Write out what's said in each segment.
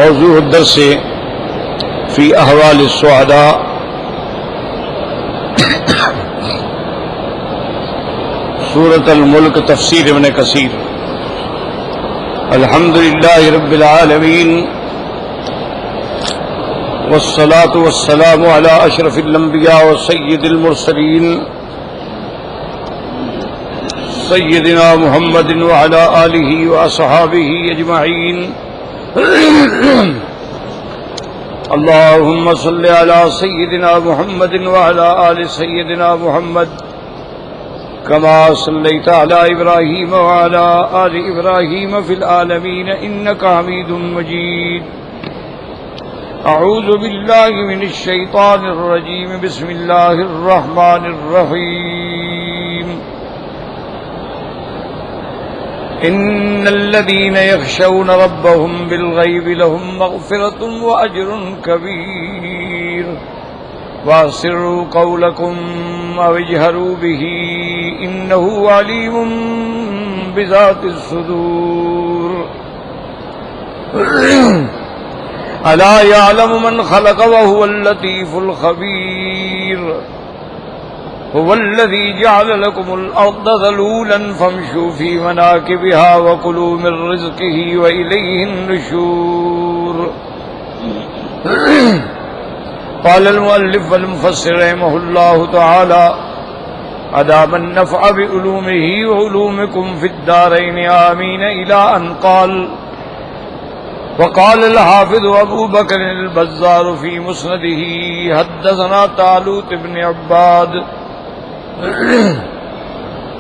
موضوع الدرس فی احوال السعداء سورۃ الملک تفسیر ابن کثیر۔ الحمدللہ رب العالمین والصلاة والسلام علی اشرف الانبیاء وسید المرسلین سیدنا محمد وعلی آلہ واصحابہ اجمعین۔ اللهم صل على سيدنا محمد وعلى آل سيدنا محمد كما صليت على إبراهيم وعلى آل إبراهيم في العالمين إنك حميد مجيد۔ أعوذ بالله من الشيطان الرجيم، بسم الله الرحمن الرحيم۔ إن الذين يخشون ربهم بالغيب لهم مغفرة وأجر كبير، وأسروا قولكم أو اجهروا به إنه عليم بذات الصدور۔ ألا يعلم من خلق وهو اللطيف الخبير۔ هو الذي جعل لكم الأرض ذلولا فامشوا في مناكبها وكلوا من رزقه وإليه النشور۔ قال المؤلف والمفسر رحمه الله تعالى: أدام النفع بعلومه وعلومكم في الدارين آمين، إلى أن قال: وقال الحافظ أبو بكر البزار في مسنده: حدثنا طالوت بن عباد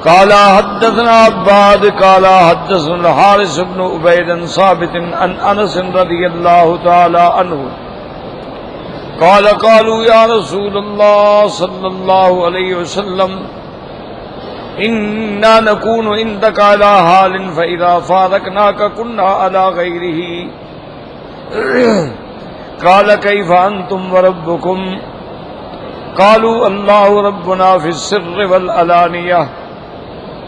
قال حدثنا عباد قال حدثنا الحارث بن عبيد ثابت عن انس رضي الله تعالى عنه قال: قالوا يا رسول الله صلى الله عليه وسلم إنا نكون عندك على حال فإذا فارقناك كنا على غيره۔ قال: كيف أنتم وربكم؟ قالوا: الله ربنا في السر والعلانية۔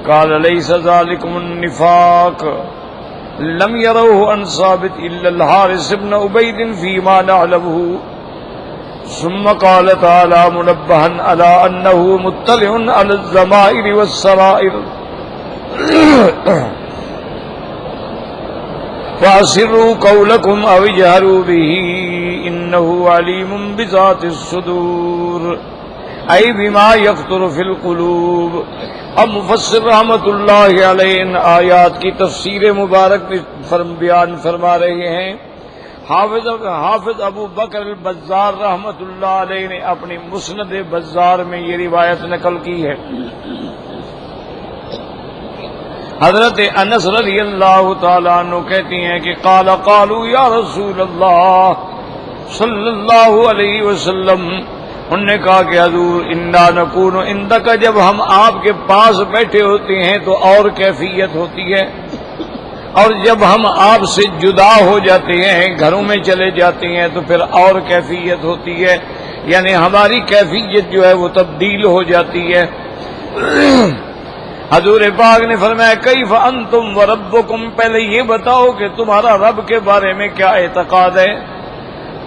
قال: ليس ذلكم النفاق۔ لم يروه عن ثابت إلا الحارث بن عبيد فيما نعلمه۔ ثم قال تعالى منبها على أنه مطلع على الضمائر والسرائر: فأسروا قولكم أو اجهروا به إنه عليم بذات الصدور، أي بما يخطر في القلوب۔ اب مفسر رحمت اللہ علیہ ان آیات کی تفسیر مبارک بیان فرما رہے ہیں۔ حافظ ابو بکر البزار رحمت اللہ علیہ نے اپنی مسند بزار میں یہ روایت نقل کی ہے۔ حضرت انس رضی اللہ تعالیٰ عنہ کہتی ہیں کہ قالوا یا رسول اللہ صلی اللہ علیہ وسلم، انہوں نے کہا کہ حضور انا نکون عندک، جب ہم آپ کے پاس بیٹھے ہوتے ہیں تو اور کیفیت ہوتی ہے، اور جب ہم آپ سے جدا ہو جاتے ہیں، گھروں میں چلے جاتے ہیں تو پھر اور کیفیت ہوتی ہے، یعنی ہماری کیفیت جو ہے وہ تبدیل ہو جاتی ہے۔ حضور پاک نے فرمایا: کیف انتم وربکم، پہلے یہ بتاؤ کہ تمہارا رب کے بارے میں کیا اعتقاد ہے۔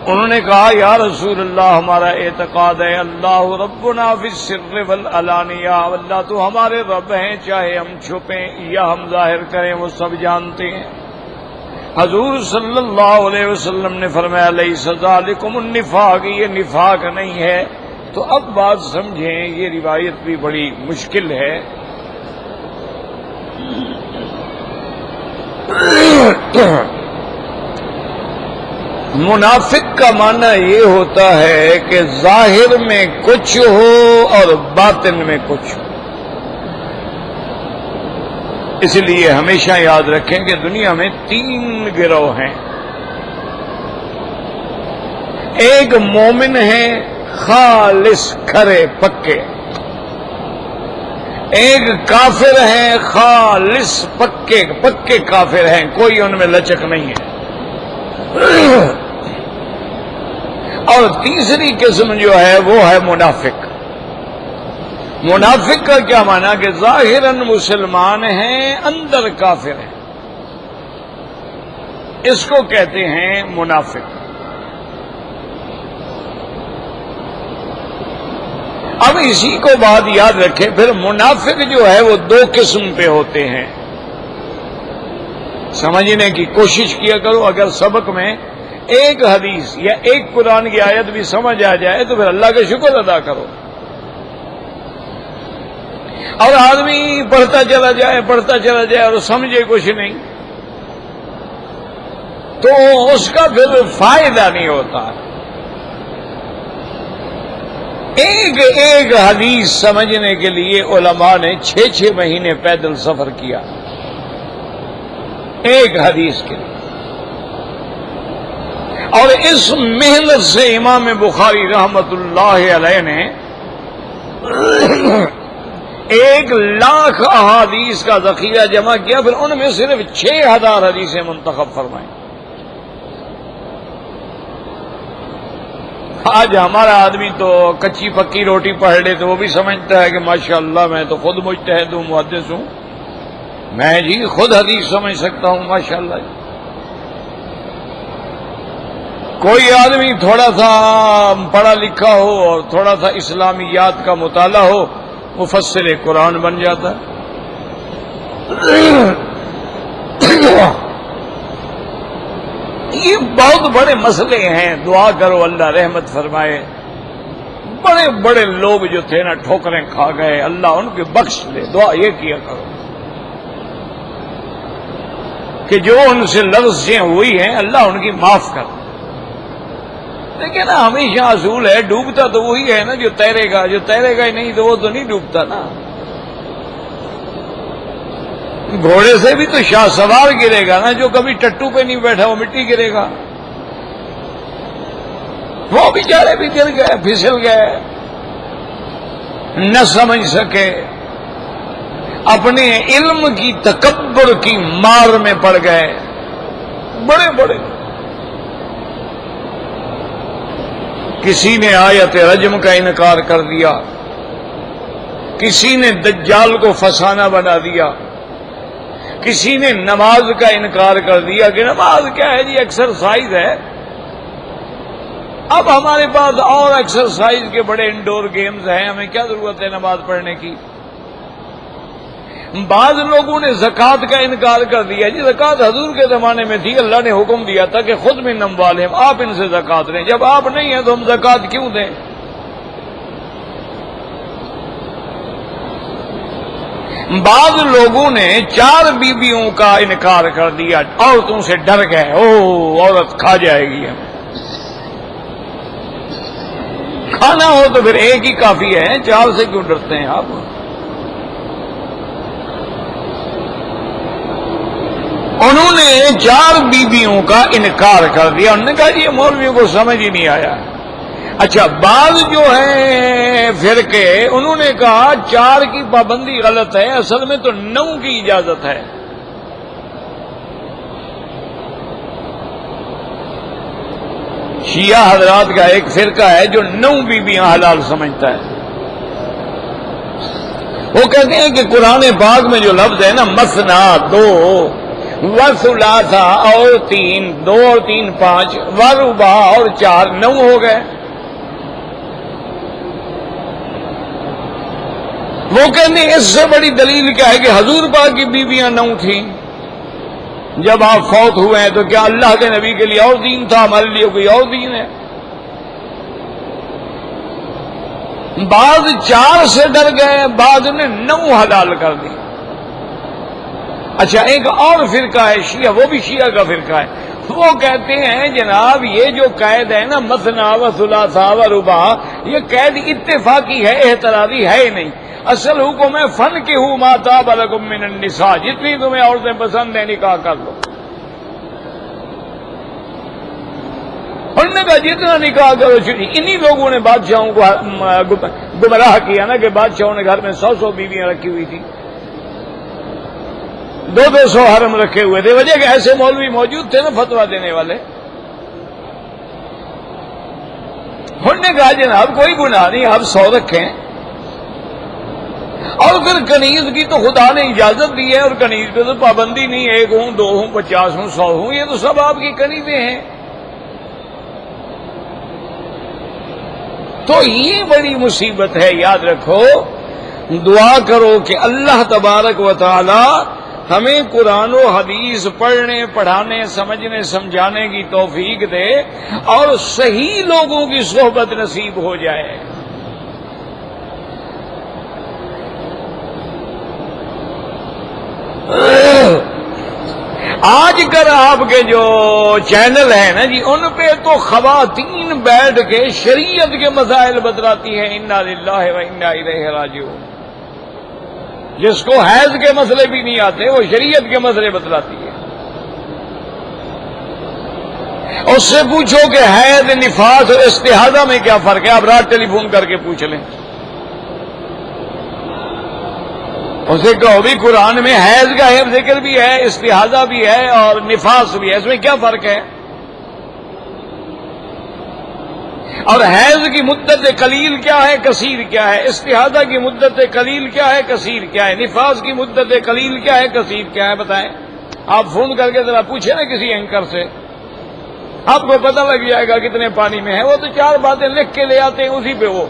انہوں نے کہا: یا رسول اللہ، ہمارا اعتقاد ہے اللہ ربنا فی السر والعلانیہ، اللہ تو ہمارے رب ہیں، چاہے ہم چھپیں یا ہم ظاہر کریں وہ سب جانتے ہیں۔ حضور صلی اللہ علیہ وسلم نے فرمایا: لیس ذالکم النفاق، یہ نفاق نہیں ہے۔ تو اب بات سمجھیں، یہ روایت بھی بڑی مشکل ہے۔ منافق کا معنی یہ ہوتا ہے کہ ظاہر میں کچھ ہو اور باطن میں کچھ ہو۔ اس لیے ہمیشہ یاد رکھیں کہ دنیا میں 3 گروہ ہیں۔ ایک مومن ہے خالص کھرے پکے، ایک کافر ہے خالص پکے کافر ہیں، کوئی ان میں لچک نہیں ہے، اور تیسری قسم جو ہے وہ ہے منافق۔ منافق کا کیا معنی کہ ظاہراً مسلمان ہیں، اندر کافر ہیں۔ اس کو کہتے ہیں منافق۔ اب اسی کو بات یاد رکھیں، پھر منافق جو ہے وہ دو قسم پہ ہوتے ہیں۔ سمجھنے کی کوشش کیا کرو، اگر سبق میں ایک حدیث یا ایک قرآن کی آیت بھی سمجھ آ جائے تو پھر اللہ کا شکر ادا کرو۔ اور آدمی پڑھتا چلا جائے اور سمجھے کچھ نہیں تو اس کا پھر فائدہ نہیں ہوتا۔ ایک ایک حدیث سمجھنے کے لیے علماء نے 6 مہینے پیدل سفر کیا، ایک حدیث کے لیے۔ اور اس محنت سے امام بخاری رحمت اللہ علیہ نے 1,00,000 احادیث کا ذخیرہ جمع کیا، پھر ان میں صرف 6,000 حدیثیں منتخب فرمائیں۔ آج ہمارا آدمی تو کچی پکی روٹی پڑھ لے تو وہ بھی سمجھتا ہے کہ ماشاءاللہ میں تو خود مجتہد ہوں، محدث ہوں، میں جی خود حدیث سمجھ سکتا ہوں ماشاءاللہ۔ کوئی آدمی تھوڑا سا پڑھا لکھا ہو اور تھوڑا سا اسلامیات کا مطالعہ ہو، مفسر قرآن بن جاتا ہے۔ یہ بہت بڑے مسئلے ہیں، دعا کرو اللہ رحمت فرمائے۔ بڑے بڑے لوگ جو تھے نا ٹھوکریں کھا گئے، اللہ ان کے بخش لے، دعا یہ کیا کرو کہ جو ان سے لفظیں ہوئی ہیں اللہ ان کی معاف کر۔ لیکن ہمیشہ اصول ہے ڈوبتا تو وہی ہے نا جو تیرے گا ہی نہیں تو وہ تو نہیں ڈوبتا نا۔ گھوڑے سے بھی تو شاہ سوار گرے گا نا، جو کبھی ٹٹو پہ نہیں بیٹھا وہ مٹی گرے گا۔ وہ بیچارے بھی گر گئے، پھسل گئے، نہ سمجھ سکے، اپنے علم کی تکبر کی مار میں پڑ گئے، بڑے بڑے۔ کسی نے آیت رجم کا انکار کر دیا، کسی نے دجال کو فسانہ بنا دیا، کسی نے نماز کا انکار کر دیا کہ نماز کیا ہے جی ایکسرسائز ہے۔ اب ہمارے پاس اور ایکسرسائز کے بڑے انڈور گیمز ہیں، ہمیں کیا ضرورت ہے نماز پڑھنے کی۔ بعض لوگوں نے زکوٰۃ کا انکار کر دیا، جی زکوٰۃ حضور کے زمانے میں تھی، اللہ نے حکم دیا تھا کہ خود من اموالہم، آپ ان سے زکوٰۃ لیں، جب آپ نہیں ہیں تو ہم زکوٰۃ کیوں دیں۔ بعض لوگوں نے 4 بیویوں کا انکار کر دیا، عورتوں سے ڈر گئے، عورت کھا جائے گی ہمیں۔ کھانا ہو تو پھر ایک ہی کافی ہے، 4 سے کیوں ڈرتے ہیں آپ۔ انہوں نے 4 بیویوں کا انکار کر دیا، انہوں نے کہا جی یہ مولویوں کو سمجھ ہی نہیں آیا۔ اچھا بعض جو ہیں فرقے انہوں نے کہا 4 کی پابندی غلط ہے، اصل میں تو 9 کی اجازت ہے۔ شیعہ حضرات کا ایک فرقہ ہے جو 9 بیویاں حلال سمجھتا ہے۔ وہ کہتے ہیں کہ قرآن پاک میں جو لفظ ہے نا مثنا 2 وثلاثا اور 3، 2 اور 3 5، ورباع اور 4 9 ہو گئے۔ وہ کہتے ہیں اس سے بڑی دلیل کیا ہے کہ حضور پاک کی بیویاں 9 تھیں، جب آپ فوت ہوئے ہیں تو کیا اللہ کے نبی کے لیے اور دین تھا، ہمارے لیے کوئی اور دین ہے۔ بعض 4 سے ڈر گئے، بعض نے 9 حلال کر دی۔ اچھا ایک اور فرقہ ہے شیعہ، وہ بھی شیعہ کا فرقہ ہے، وہ کہتے ہیں جناب یہ جو قید ہے نا مثنا و ثلاثا و رباع، یہ قید اتفاقی ہے، احترازی ہے ہی نہیں۔ اصل حکم ہے فن کے ہو ما طاب لکم من النساء، جتنی تمہیں عورتیں پسند ہیں نکاح کر لو۔ انہوں نے کہا جتنا نکاح کرو چھٹی۔ انہی لوگوں نے بادشاہوں کو گمراہ کیا نا کہ بادشاہوں نے گھر میں 100 بیویاں رکھی ہوئی تھی، 200 حرم رکھے ہوئے تھے، وجہ کہ ایسے مولوی موجود تھے نا فتویٰ دینے والے۔ انہوں نے کہا جناب کوئی گناہ نہیں، آپ 100 رکھیں، اور پھر کنیز کی تو خدا نے اجازت دی ہے، اور کنیز پہ تو پابندی نہیں، 1 ہوں 2 ہوں 50 ہوں 100 ہوں، یہ تو سب آپ کی کنیزیں ہیں۔ تو یہ بڑی مصیبت ہے، یاد رکھو۔ دعا کرو کہ اللہ تبارک و تعالی ہمیں قرآن و حدیث پڑھنے، پڑھانے، سمجھنے، سمجھانے کی توفیق دے اور صحیح لوگوں کی صحبت نصیب ہو جائے۔ آج کل آپ کے جو چینل ہیں نا جی، ان پہ تو خواتین بیٹھ کے شریعت کے مسائل بتلاتی ہیں، انا للہ و انا الیہ راجعون۔ جس کو حیض کے مسئلے بھی نہیں آتے وہ شریعت کے مسئلے بتلاتی ہے۔ اس سے پوچھو کہ حیض، نفاس اور استحاضہ میں کیا فرق ہے، آپ رات ٹیلی فون کر کے پوچھ لیں۔ اسے کہو بھی قرآن میں حیض کا ذکر بھی ہے، استحاضہ بھی ہے اور نفاس بھی ہے، اس میں کیا فرق ہے؟ اور حیض کی مدت قلیل کیا ہے، کثیر کیا ہے؟ استحاضہ کی مدت قلیل کیا ہے، کثیر کیا ہے؟ نفاس کی مدت قلیل کیا ہے، کثیر کیا ہے؟ بتائیں۔ آپ فون کر کے ذرا پوچھیں نا کسی اینکر سے، آپ کو پتہ لگ جائے گا کتنے پانی میں ہے۔ وہ تو 4 باتیں لکھ کے لے آتے ہیں، اسی پہ وہ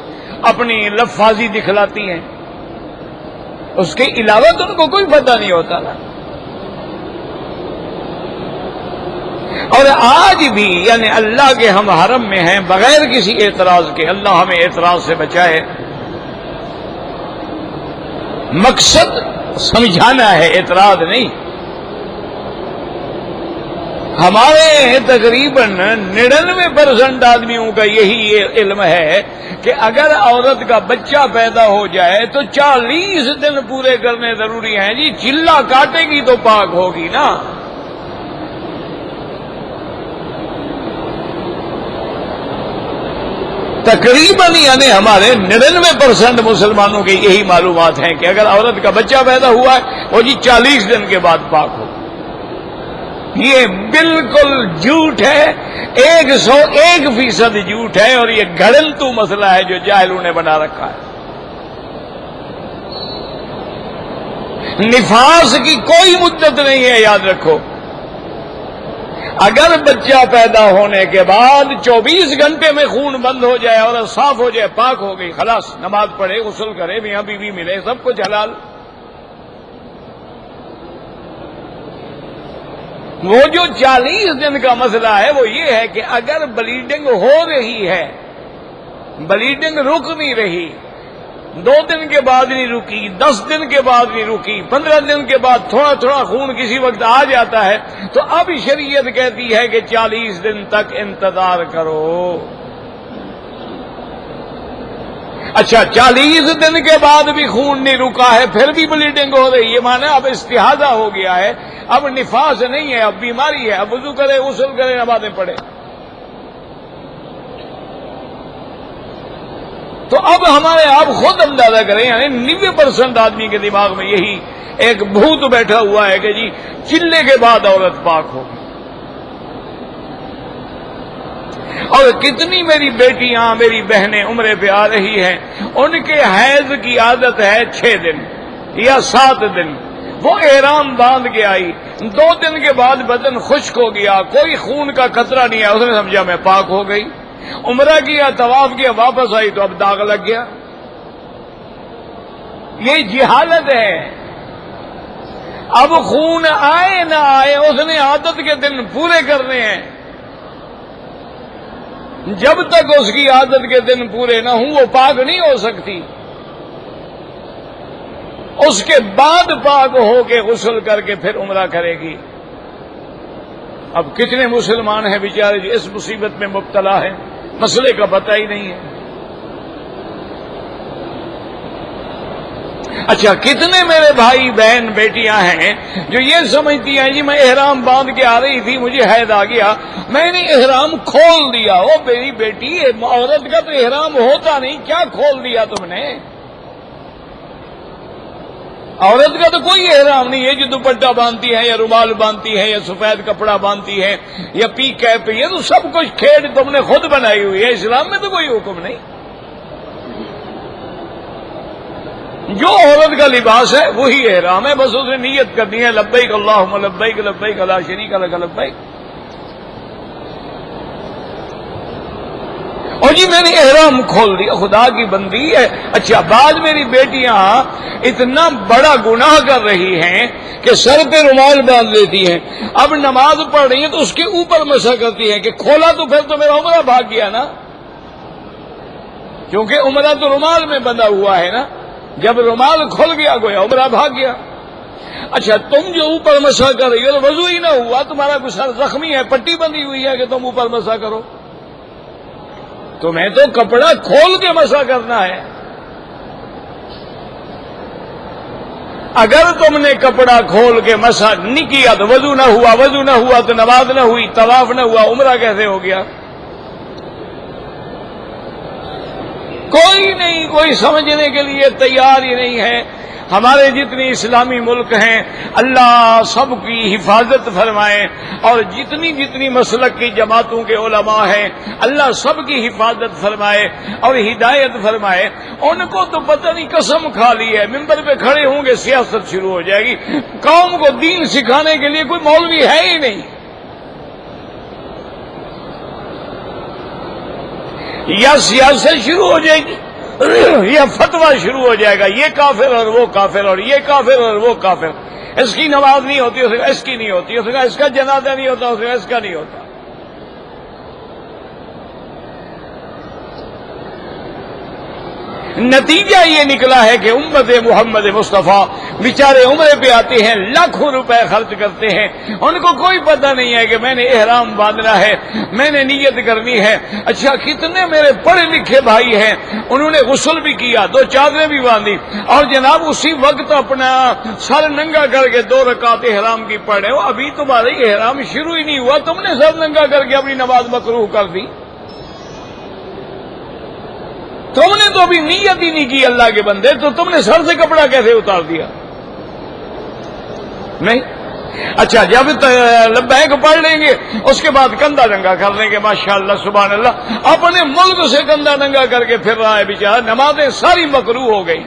اپنی لفاظی دکھلاتی ہیں، اس کے علاوہ تو ان کو کوئی پتہ نہیں ہوتا نا۔ اور آج بھی یعنی اللہ کے ہم حرم میں ہیں بغیر کسی اعتراض کے، اللہ ہمیں اعتراض سے بچائے۔ مقصد سمجھانا ہے، اعتراض نہیں۔ ہمارے تقریباً 99% آدمیوں کا یہی علم ہے کہ اگر عورت کا بچہ پیدا ہو جائے تو 40 دن پورے کرنے ضروری ہیں جی، چلہ کاٹے گی تو پاک ہوگی نا۔ تقریباً یعنی ہمارے 99% مسلمانوں کی یہی معلومات ہیں کہ اگر عورت کا بچہ پیدا ہوا ہے وہ جی 40 دن کے بعد پاک ہو۔ یہ بالکل جھوٹ ہے، 101% جھوٹ ہے، اور یہ گھڑنتو مسئلہ ہے جو جاہلوں نے بنا رکھا ہے۔ نفاس کی کوئی مدت نہیں ہے، یاد رکھو۔ اگر بچہ پیدا ہونے کے بعد 24 گھنٹے میں خون بند ہو جائے اور صاف ہو جائے، پاک ہو گئی، خلاص، نماز پڑھے، غسل کرے، میاں بیوی ملے، سب کچھ حلال۔ وہ جو 40 دن کا مسئلہ ہے وہ یہ ہے کہ اگر بلیڈنگ ہو رہی ہے، بلیڈنگ رک نہیں رہی، 2 دن کے بعد نہیں رکی، 10 دن کے بعد نہیں رکی، 15 دن کے بعد تھوڑا تھوڑا خون کسی وقت آ جاتا ہے، تو اب شریعت کہتی ہے کہ 40 دن تک انتظار کرو۔ اچھا، 40 دن کے بعد بھی خون نہیں رکا ہے، پھر بھی بلیڈنگ ہو رہی ہے، مانا اب استحاضہ ہو گیا ہے، اب نفاس نہیں ہے، اب بیماری ہے، اب وضو کرے، غسل کرے، نمازیں پڑھے۔ تو اب ہمارے آپ خود اندازہ کریں، یعنی 90% آدمی کے دماغ میں یہی ایک بھوت بیٹھا ہوا ہے کہ جی چلے کے بعد عورت پاک ہوگی۔ اور کتنی میری بیٹیاں، میری بہنیں عمرے پہ آ رہی ہیں، ان کے حیض کی عادت ہے 6 دن یا 7 دن، وہ احرام باندھ کے آئی، 2 دن کے بعد بدن خشک ہو گیا، کوئی خون کا قطرہ نہیں ہے، اس نے سمجھا میں پاک ہو گئی، عمرہ کیا، طواف کیا، واپس آئی تو اب داغ لگ گیا۔ یہ جہالت ہے۔ اب خون آئے نہ آئے، اس نے عادت کے دن پورے کرنے ہیں، جب تک اس کی عادت کے دن پورے نہ ہوں وہ پاک نہیں ہو سکتی۔ اس کے بعد پاک ہو کے غسل کر کے پھر عمرہ کرے گی۔ اب کتنے مسلمان ہیں بیچارے جو اس مصیبت میں مبتلا ہیں، مسئلے کا پتہ ہی نہیں ہے۔ اچھا، کتنے میرے بھائی بہن بیٹیاں ہیں جو یہ سمجھتی ہیں جی میں احرام باندھ کے آ رہی تھی، مجھے حید آ گیا، میں نے احرام کھول دیا۔ او میری بیٹی، عورت کا تو احرام ہوتا نہیں، کیا کھول دیا تم نے؟ عورت کا تو کوئی احرام نہیں ہے، جو دوپٹہ باندھتی ہے یا رومال باندھتی ہے یا سفید کپڑا باندھتی ہے یا پی کیپ، یہ تو سب کچھ کھیڑ تم نے خود بنائی ہوئی ہے، اسلام میں تو کوئی حکم نہیں۔ جو عورت کا لباس ہے وہی احرام ہے، بس اس نے نیت کرنی ہے لبیک اللہم لبیک لبیک لا شریک لک لبیک، اور جی میں نے احرام کھول دیا، خدا کی بندی ہے۔ اچھا، بعض میری بیٹیاں اتنا بڑا گناہ کر رہی ہیں کہ سر پہ رومال باندھ لیتی ہیں، اب نماز پڑھ رہی ہیں تو اس کے اوپر مسح کرتی ہیں کہ کھولا تو پھر تو میرا عمرہ بھاگ گیا نا، کیونکہ عمرہ تو رومال میں بندھا ہوا ہے نا، جب رومال کھل گیا گویا عمرہ بھاگ گیا۔ اچھا، تم جو اوپر مسح کر رہی ہو تو وضو ہی نہ ہوا، تمہارا کچھ سر زخمی ہے، پٹی بندھی ہوئی ہے کہ تم اوپر مسح کرو، تمہیں تو کپڑا کھول کے مسح کرنا ہے۔ اگر تم نے کپڑا کھول کے مسح نہیں کیا تو وضو نہ ہوا، وضو نہ ہوا تو نماز نہ ہوئی، طواف نہ ہوا، عمرہ کیسے ہو گیا؟ کوئی نہیں، کوئی سمجھنے کے لیے تیار ہی نہیں ہے۔ ہمارے جتنی اسلامی ملک ہیں اللہ سب کی حفاظت فرمائے، اور جتنی جتنی مسلک کی جماعتوں کے علماء ہیں اللہ سب کی حفاظت فرمائے اور ہدایت فرمائے۔ ان کو تو پتہ نہیں قسم کھا لی ہے، ممبر پہ کھڑے ہوں گے سیاست شروع ہو جائے گی، قوم کو دین سکھانے کے لیے کوئی مولوی ہے ہی نہیں، یا سیاست شروع ہو جائے گی یا فتویٰ شروع ہو جائے گا، یہ کافر اور وہ کافر اور یہ کافر اور وہ کافر، اس کی نماز نہیں ہوتی اس کی نہیں ہوتی، اس کا جنازہ نہیں ہوتا اس کا نہیں ہوتا۔ نتیجہ یہ نکلا ہے کہ امت محمد مصطفیٰ بیچارے عمرے پہ آتے ہیں، لاکھوں روپے خرچ کرتے ہیں، ان کو کوئی پتہ نہیں ہے کہ میں نے احرام باندھنا ہے، میں نے نیت کرنی ہے۔ اچھا، کتنے میرے پڑھے لکھے بھائی ہیں انہوں نے غسل بھی کیا، 2 چادریں بھی باندھی، اور جناب اسی وقت اپنا سر ننگا کر کے 2 رکعت احرام کی پڑھ رہے ہو، ابھی تمہارا احرام شروع ہی نہیں ہوا، تم نے سر ننگا کر کے اپنی نماز مکروہ کر دی، تم نے تو ابھی نیت ہی نہیں کی اللہ کے بندے، تو تم نے سر سے کپڑا کیسے اتار دیا؟ نہیں۔ اچھا، جب لبیک پڑھ لیں گے اس کے بعد کندھا ننگا کر لیں گے، ماشاءاللہ سبحان اللہ، اپنے ملک سے کندھا ننگا کر کے پھر رہا ہے بیچارہ، نمازیں ساری مکروہ ہو گئی۔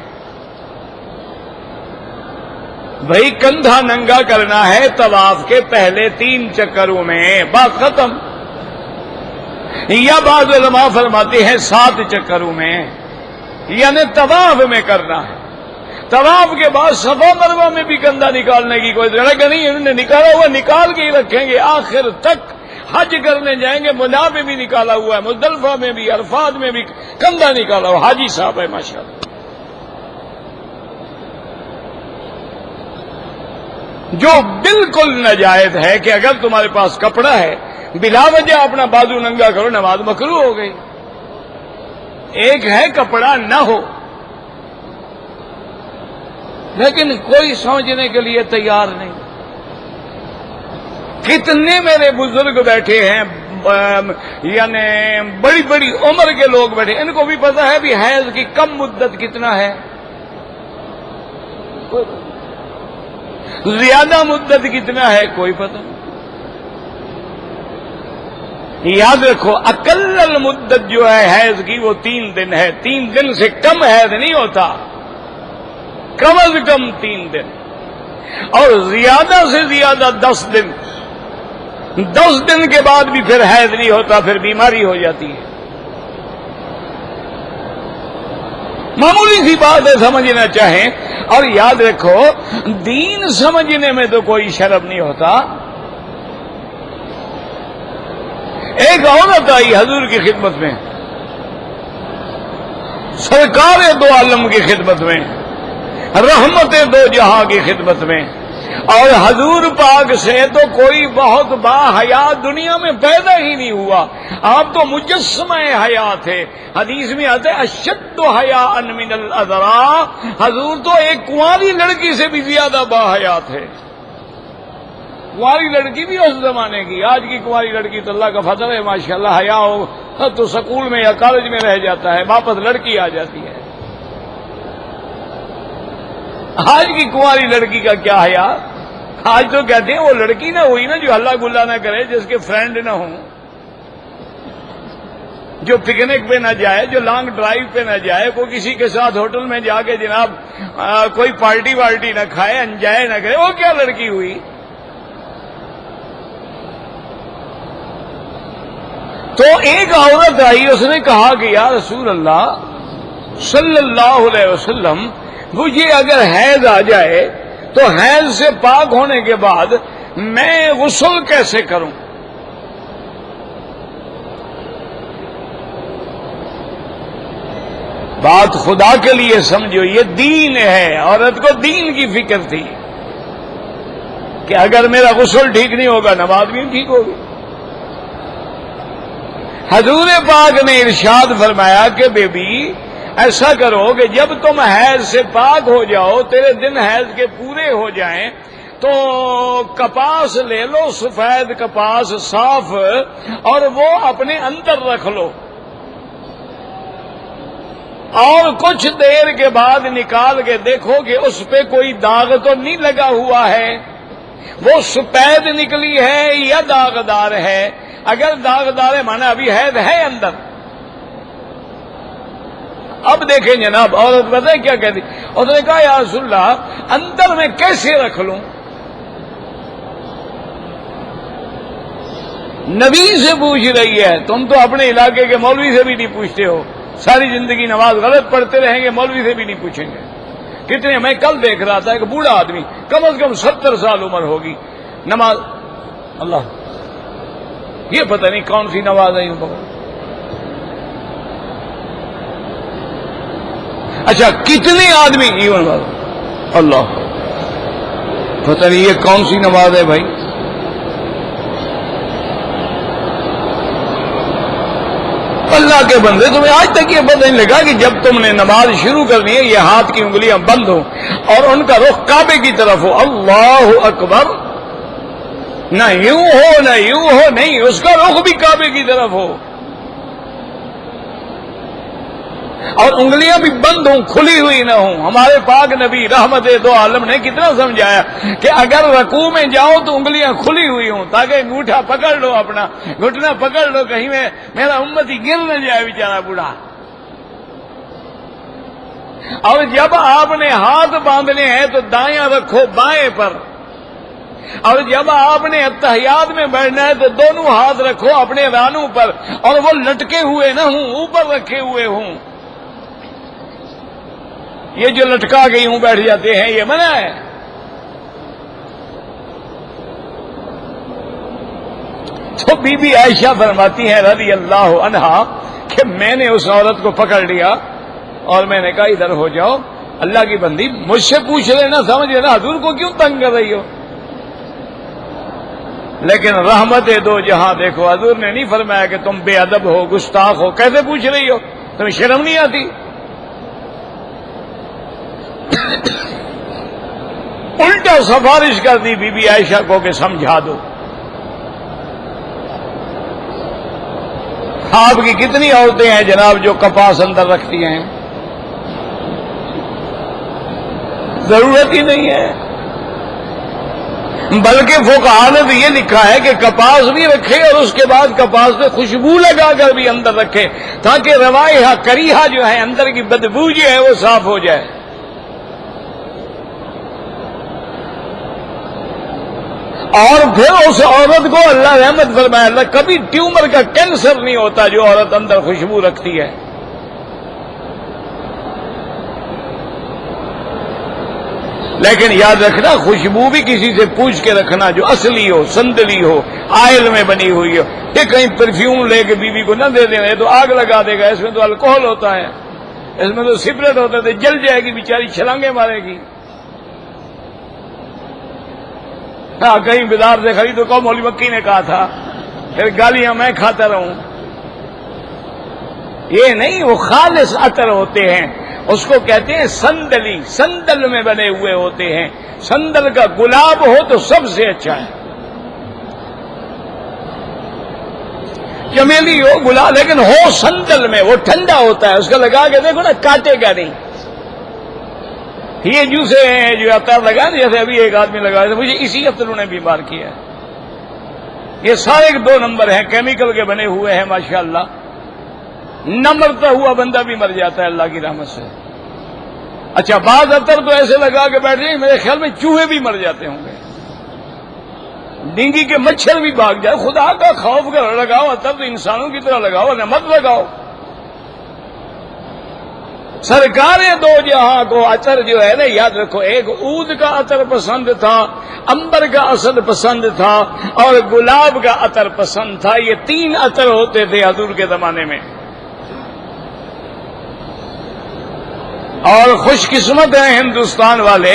بھائی کندھا ننگا کرنا ہے طواف کے پہلے 3 چکروں میں، بات ختم، یا بعض علماء فرماتے ہیں 7 چکروں میں، یعنی طواف میں کرنا ہے۔ طواف کے بعد صفا مروہ میں بھی کندھا نکالنے کی کوئی ضرورت نہیں، انہوں نے نکالا ہوا نکال کے ہی رکھیں گے آخر تک، حج کرنے جائیں گے منا میں بھی نکالا ہوا ہے، مزدلفہ میں بھی، عرفات میں بھی کندھا نکالا ہوا، حاجی صاحب ہے ماشاءاللہ۔ جو بالکل ناجائز ہے کہ اگر تمہارے پاس کپڑا ہے بلا وجہ اپنا بازو ننگا کرو، نماز مکروہ ہو گئی۔ ایک ہے کپڑا نہ ہو، لیکن کوئی سمجھنے کے لیے تیار نہیں۔ کتنے میرے بزرگ بیٹھے ہیں، یعنی بڑی بڑی عمر کے لوگ بیٹھے، ان کو بھی پتا ہے بھی حیض کی کم مدت کتنا ہے، زیادہ مدت کتنا ہے کوئی پتہ نہیں۔ یاد رکھو اقل المدت جو ہے حیض کی وہ 3 دن ہے، 3 دن سے کم حیض نہیں ہوتا، کم از کم 3 دن، اور زیادہ سے زیادہ 10 دن، 10 دن کے بعد بھی پھر حیض نہیں ہوتا، پھر بیماری ہو جاتی ہے۔ معمولی سی بات ہے، سمجھنا چاہیں، اور یاد رکھو دین سمجھنے میں تو کوئی شرم نہیں ہوتا۔ ایک عورت آئی حضور کی خدمت میں، سرکار 2 عالم کی خدمت میں، رحمت 2 جہاں کی خدمت میں، اور حضور پاک سے تو کوئی بہت با حیا دنیا میں پیدا ہی نہیں ہوا، آپ تو مجسمہ حیا تھے۔ حدیث میں آتے اشد حیاء من العذراء، حضور تو ایک کنواری لڑکی سے بھی زیادہ با حیا تھے۔ کنواری لڑکی بھی اس زمانے کی، آج کی کنواری لڑکی تو اللہ کا فضل ہے ماشاءاللہ، حیا ہو تو سکول میں یا کالج میں رہ جاتا ہے، واپس لڑکی آ جاتی ہے۔ آج کی کنواری لڑکی کا کیا حیا؟ آج تو کہتے ہیں وہ لڑکی نہ ہوئی نا جو ہلہ گلا نہ کرے، جس کے فرینڈ نہ ہوں۔ جو پکنک پہ نہ جائے، جو لانگ ڈرائیو پہ نہ جائے، کوئی کسی کے ساتھ ہوٹل میں جا کے جناب کوئی پارٹی وارٹی نہ کھائے، انجوائے نہ کرے، وہ کیا لڑکی ہوئی؟ تو ایک عورت آئی، اس نے کہا کہ یا رسول اللہ صلی اللہ علیہ وسلم، مجھے اگر حیض آ جائے تو حیض سے پاک ہونے کے بعد میں غسل کیسے کروں؟ بات خدا کے لیے سمجھو، یہ دین ہے، عورت کو دین کی فکر تھی کہ اگر میرا غسل ٹھیک نہیں ہوگا نماز بھی ٹھیک ہوگی۔ حضور پاک نے ارشاد فرمایا کہ بیبی ایسا کرو کہ جب تم حیض سے پاک ہو جاؤ، تیرے دن حیض کے پورے ہو جائیں، تو کپاس لے لو، سفید کپاس صاف، اور وہ اپنے اندر رکھ لو، اور کچھ دیر کے بعد نکال کے دیکھو کہ اس پہ کوئی داغ تو نہیں لگا ہوا ہے، وہ سفید نکلی ہے یا داغدار ہے۔ اگر داغدار ہے مانا ابھی حیض ہے اندر۔ اب دیکھیں جناب، عورت بتائے کیا کہتی، اس نے کہا یا رسول اللہ اندر میں کیسے رکھ لوں؟ نبی سے پوچھ رہی ہے، تم تو اپنے علاقے کے مولوی سے بھی نہیں پوچھتے ہو، ساری زندگی نماز غلط پڑھتے رہیں گے، مولوی سے بھی نہیں پوچھیں گے۔ کتنے، میں کل دیکھ رہا تھا ایک بوڑھا آدمی، کم از کم 70 سال عمر ہوگی، نماز، اللہ یہ پتہ نہیں کون سی نماز ہے، اچھا کتنے آدمی ایون بات، اللہ پتہ نہیں یہ کون سی نماز ہے بھائی۔ اللہ کے بندے، تمہیں آج تک یہ پتہ نہیں لگا کہ جب تم نے نماز شروع کرنی ہے یہ ہاتھ کی انگلیاں بند ہوں اور ان کا رخ کعبے کی طرف ہو، اللہ اکبر، نہ یوں ہو نہ یوں ہو، نہیں، اس کا رخ بھی کعبے کی طرف ہو، اور انگلیاں بھی بند ہوں، کھلی ہوئی نہ ہوں۔ ہمارے پاک نبی رحمت دو عالم نے کتنا سمجھایا کہ اگر رکوع میں جاؤ تو انگلیاں کھلی ہوئی ہوں، تاکہ انگوٹھا پکڑ لو، اپنا گھٹنا پکڑ لو، کہیں میں میرا امتی گر نہ جائے بیچارہ بوڑھا۔ اور جب آپ نے ہاتھ باندھنے ہیں تو دایاں رکھو بائیں پر، اور جب آپ نے اتحیات میں بیٹھنا ہے تو دونوں ہاتھ رکھو اپنے رانوں پر، اور وہ لٹکے ہوئے نہ ہوں، اوپر رکھے ہوئے ہوں۔ یہ جو لٹکا کے یوں بیٹھ جاتے ہیں یہ منع ہے۔ تو بی بی عائشہ فرماتی ہیں رضی اللہ عنہا کہ میں نے اس عورت کو پکڑ لیا اور میں نے کہا ادھر ہو جاؤ، اللہ کی بندی مجھ سے پوچھ لینا، سمجھ لینا حضور کو کیوں تنگ کر رہی ہو؟ لیکن رحمت دو جہاں دیکھو، حضور نے نہیں فرمایا کہ تم بے ادب ہو، گستاخ ہو، کیسے پوچھ رہی ہو، تمہیں شرم نہیں آتی؟ الٹا سفارش کر دی بی بی عائشہ کو کہ سمجھا دو۔ آپ کی کتنی عورتیں ہیں جناب جو کپاس اندر رکھتی ہیں، ضرورت ہی نہیں ہے، بلکہ فقہاء نے تو یہ لکھا ہے کہ کپاس بھی رکھے اور اس کے بعد کپاس میں خوشبو لگا کر بھی اندر رکھے، تاکہ روائحہ کریہہ جو ہے، اندر کی بدبو جو ہے وہ صاف ہو جائے۔ اور پھر اس عورت کو اللہ رحمت فرمائے، اللہ کبھی ٹیومر کا کینسر نہیں ہوتا جو عورت اندر خوشبو رکھتی ہے۔ لیکن یاد رکھنا خوشبو بھی کسی سے پوچھ کے رکھنا جو اصلی ہو، سندلی ہو، آئل میں بنی ہوئی ہو۔ یہ کہیں پرفیوم لے کے بیوی کو نہ دے دینا، تو آگ لگا دے گا، اس میں تو الکوہل ہوتا ہے، اس میں تو سگریٹ ہوتا ہے، جل جائے گی بیچاری، چھلانگیں مارے گی۔ ہاں کہیں بازار سے خریدو، کو مولوی مکی نے کہا تھا، پھر گالیاں میں کھاتا رہوں۔ یہ نہیں، وہ خالص عطر ہوتے ہیں، اس کو کہتے ہیں سندلی، سندل میں بنے ہوئے ہوتے ہیں۔ سندل کا گلاب ہو تو سب سے اچھا ہے، چمیلی ہو، گلاب، لیکن ہو سندل میں، وہ ٹھنڈا ہوتا ہے، اس کا لگا کے دیکھو نا، کاٹے گا نہیں۔ یہ جو سے جو عطر لگا نا، جیسے ابھی ایک آدمی لگا تھا، مجھے اسی عطروں نے بیمار کیا ہے۔ یہ سارے 2 نمبر ہیں، کیمیکل کے بنے ہوئے ہیں ماشاءاللہ۔ نہ مرتا ہوا بندہ بھی مر جاتا ہے اللہ کی رحمت سے. اچھا بعض عطر تو ایسے لگا کے بیٹھ جائیں میرے خیال میں چوہے بھی مر جاتے ہوں گے, ڈینگی کے مچھر بھی بھاگ جائے. خدا کا خوف کر لگاؤ عطر تو انسانوں کی طرح لگاؤ, نہ مت لگاؤ. سرکار دو جہاں کو عطر جو ہے نا یاد رکھو, ایک عود کا عطر پسند تھا, عنبر کا عطر پسند تھا, اور گلاب کا عطر پسند تھا. یہ 3 عطر ہوتے تھے حضور کے زمانے میں. اور خوش قسمت ہیں ہندوستان والے,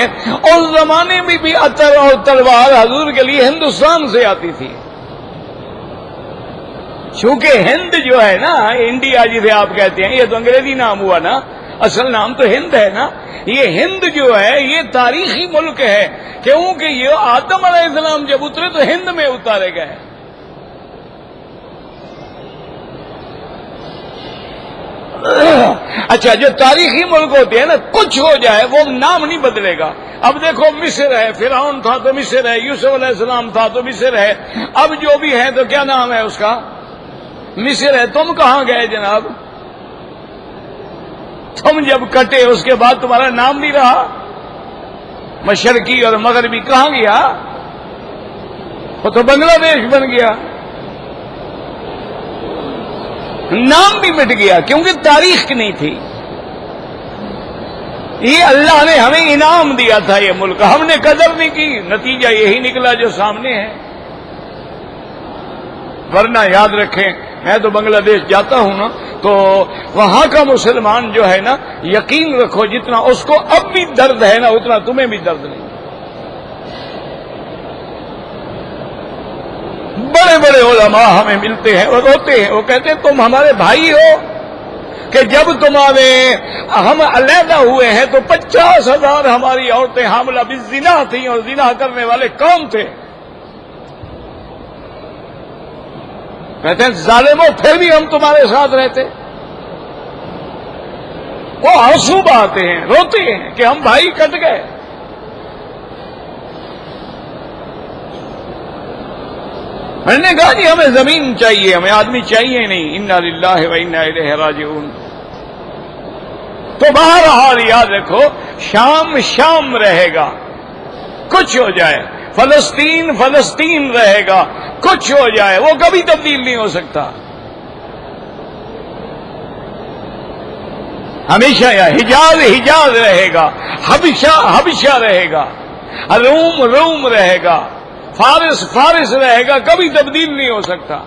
اس زمانے میں بھی عطر اور تلوار حضور کے لیے ہندوستان سے آتی تھی. چونکہ ہند جو ہے نا, انڈیا جسے آپ کہتے ہیں, یہ تو انگریزی نام ہوا نا, اصل نام تو ہند ہے نا. یہ ہند جو ہے یہ تاریخی ملک ہے, کیونکہ یہ آدم علیہ السلام جب اترے تو ہند میں اتارے گئے. اچھا جو تاریخی ملک ہوتے ہیں نا, کچھ ہو جائے وہ نام نہیں بدلے گا. اب دیکھو مصر ہے, فرعون تھا تو مصر ہے, یوسف علیہ السلام تھا تو مصر ہے, اب جو بھی ہے تو کیا نام ہے اس کا, مصر ہے. تم کہاں گئے جناب؟ تم جب کٹے اس کے بعد تمہارا نام نہیں رہا. مشرقی اور مغربی کہاں گیا؟ وہ تو بنگلہ دیش بن گیا, نام بھی مٹ گیا کیونکہ تاریخ نہیں تھی. یہ اللہ نے ہمیں انعام دیا تھا یہ ملک, ہم نے قدر نہیں کی, نتیجہ یہی نکلا جو سامنے ہے. ورنہ یاد رکھیں, میں تو بنگلہ دیش جاتا ہوں نا, تو وہاں کا مسلمان جو ہے نا, یقین رکھو جتنا اس کو اب بھی درد ہے نا اتنا تمہیں بھی درد نہیں. بڑے بڑے علماء ہمیں ملتے ہیں اور روتے ہیں, وہ کہتے ہیں تم ہمارے بھائی ہو کہ جب تمہارے ہم علیحدہ ہوئے ہیں تو 50,000 ہماری عورتیں حاملہ بالزنا تھیں اور زنا کرنے والے کون تھے. کہتے ہیں ظالموں پھر بھی ہم تمہارے ساتھ رہتے. وہ آنسو بہاتے ہیں, روتے ہیں کہ ہم بھائی کٹ گئے. میں نے کہا جی ہمیں زمین چاہیے, ہمیں آدمی چاہیے نہیں. انا للہ و انا الیہ راجعون. تو بہرحال یاد رکھو, شام شام رہے گا, کچھ ہو جائے. فلسطین فلسطین رہے گا, کچھ ہو جائے, وہ کبھی تبدیل نہیں ہو سکتا. ہمیشہ حجاز حجاز رہے گا, حبشہ حبشہ رہے گا, روم روم رہے گا, فارس فارس رہے گا, کبھی تبدیل نہیں ہو سکتا.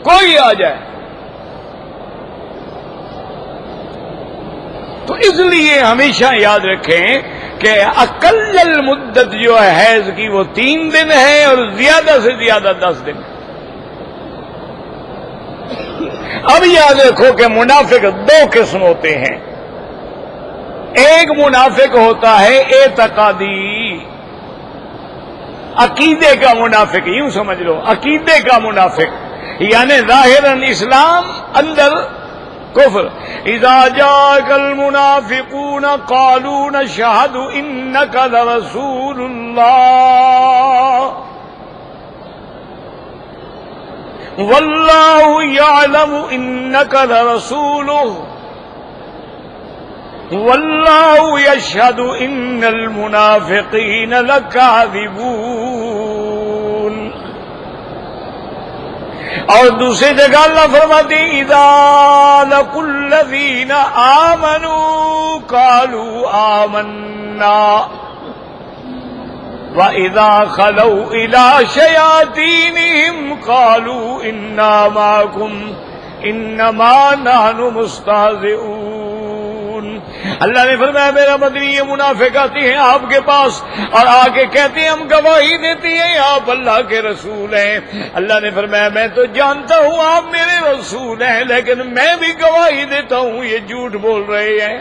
کوئی آ جائے. تو اس لیے ہمیشہ یاد رکھیں کہ اقل المدت جو ہے حیض کی وہ 3 دن ہے اور زیادہ سے زیادہ 10 دن. اب یاد رکھو کہ منافق 2 قسم ہوتے ہیں. ایک منافق ہوتا ہے اعتقادی, عقیدے کا منافق, یوں سمجھ لو عقیدے کا منافق, یعنی ظاہراً اسلام اندر کفر. اذا جاءك المنافقون قالوا نشهد انك لرسول الله والله يعلم انك لرسوله والله يشهد ان المنافقين لكاذبون. اور دوسری جگہ اللہ فرماتے ہیں اذا لقوا الذین آمنوا قالوا آمنا وَإِذَا خَلَوْا إِلَىٰ شَيَاطِينِهِمْ قَالُوا إِنَّا مَعَكُمْ إِنَّمَا نَحْنُ مُسْتَهْزِئُونَ. اللہ نے فرمایا میرا مدنی یہ منافق آتے ہیں آپ کے پاس اور آ کے کہتے ہیں ہم گواہی دیتے ہیں آپ اللہ کے رسول ہیں. اللہ نے فرمایا میں تو جانتا ہوں آپ میرے رسول ہیں, لیکن میں بھی گواہی دیتا ہوں یہ جھوٹ بول رہے ہیں.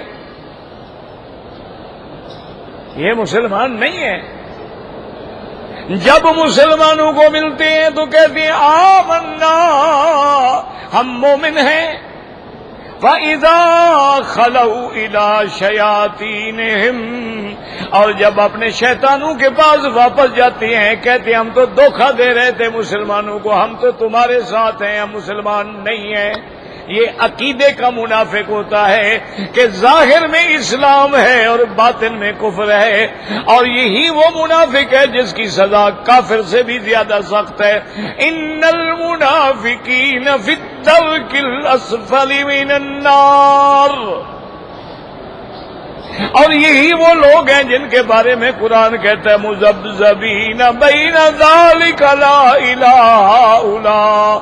یہ مسلمان نہیں ہے. جب مسلمانوں کو ملتے ہیں تو کہتے ہیں آمنا, ہم مومن ہیں. وَإِذَا خَلَوْا إِلَىٰ شَيَاطِينِهِمْ, اور جب اپنے شیطانوں کے پاس واپس جاتے ہیں کہتے ہیں ہم تو دھوکہ دے رہے تھے مسلمانوں کو, ہم تو تمہارے ساتھ ہیں, ہم مسلمان نہیں ہیں. یہ عقیدے کا منافق ہوتا ہے کہ ظاہر میں اسلام ہے اور باطن میں کفر ہے، اور یہی وہ منافق ہے جس کی سزا کافر سے بھی زیادہ سخت ہے۔ ان المنافقین فی الدرک الاسفل من النار، اور یہی وہ لوگ ہیں جن کے بارے میں قرآن کہتا ہے مذبذبین بین ذالک لا الہ ہؤلاء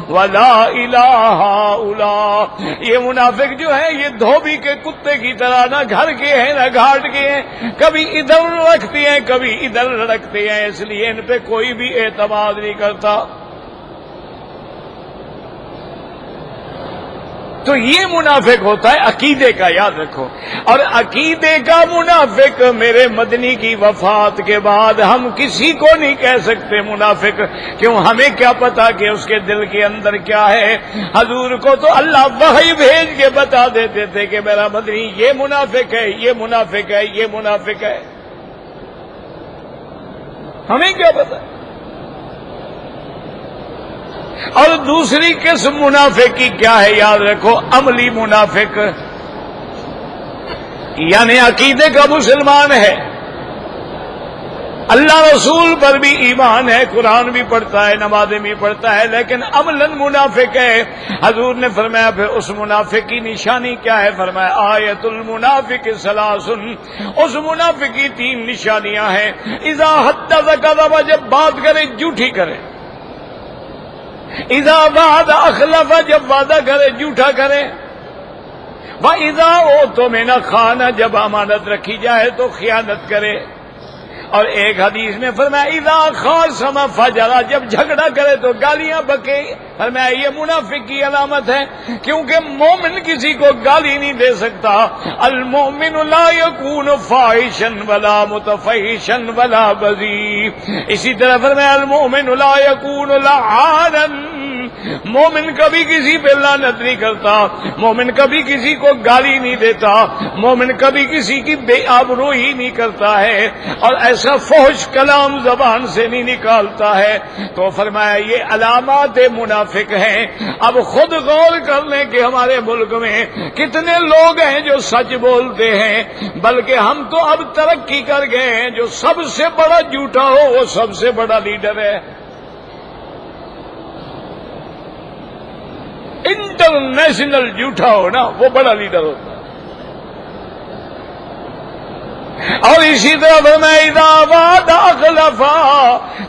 ولا الہ ہؤلاء۔ یہ منافق جو ہے یہ دھوبی کے کتے کی طرح نہ گھر کے ہیں نہ گھاٹ کے ہیں، کبھی ادھر رکھتے ہیں کبھی ادھر رکھتے ہیں، اس لیے ان پہ کوئی بھی اعتماد نہیں کرتا۔ تو یہ منافق ہوتا ہے عقیدے کا، یاد رکھو۔ اور عقیدے کا منافق میرے مدنی کی وفات کے بعد ہم کسی کو نہیں کہہ سکتے منافق، کیوں؟ ہمیں کیا پتا کہ اس کے دل کے اندر کیا ہے؟ حضور کو تو اللہ وحی بھیج کے بتا دیتے تھے کہ میرا مدنی یہ منافق ہے، یہ منافق ہے، یہ منافق ہے، ہمیں کیا پتا؟ اور دوسری قسم منافق کی کیا ہے؟ یاد رکھو، عملی منافق، یعنی عقیدے کا مسلمان ہے، اللہ رسول پر بھی ایمان ہے، قرآن بھی پڑھتا ہے، نمازیں بھی پڑھتا ہے، لیکن عملاً منافق ہے۔ حضور نے فرمایا پھر اس منافق کی نشانی کیا ہے؟ فرمایا آیت المنافق ثلاث، اس منافق کی 3 نشانیاں ہیں۔ اذا حدث کذب، جب بات کرے جھوٹی کرے، اذا وعد اخلف، جب وعدہ کرے جھوٹا کرے، وَإِذَا اؤْتُمِنَ خَانَ، جب امانت رکھی جائے تو خیانت کرے۔ اور ایک حدیث میں فرمایا اذا خاصم فجر، جب جھگڑا کرے تو گالیاں بکے۔ فرمایا یہ منافق کی علامت ہے، کیونکہ مومن کسی کو گالی نہیں دے سکتا۔ المؤمن لا يكون فاحشا ولا متفحشا ولا بذیء۔ اسی طرح فرمایا المؤمن لا يكون لعانا، مومن کبھی کسی پہ لعنت نہیں کرتا، مومن کبھی کسی کو گالی نہیں دیتا، مومن کبھی کسی کی بے آبروئی نہیں کرتا ہے، اور ایسا فحش کلام زبان سے نہیں نکالتا ہے۔ تو فرمایا یہ علامات منافق ہیں۔ اب خود غور کر لیں کہ ہمارے ملک میں کتنے لوگ ہیں جو سچ بولتے ہیں، بلکہ ہم تو اب ترقی کر گئے ہیں، جو سب سے بڑا جھوٹا ہو وہ سب سے بڑا لیڈر ہے۔ انٹرنیشنل جھوٹا ہو نا، وہ بڑا لیڈر ہوتا ہے۔ اور اسی طرح فرمایا اذا وعد اخلف،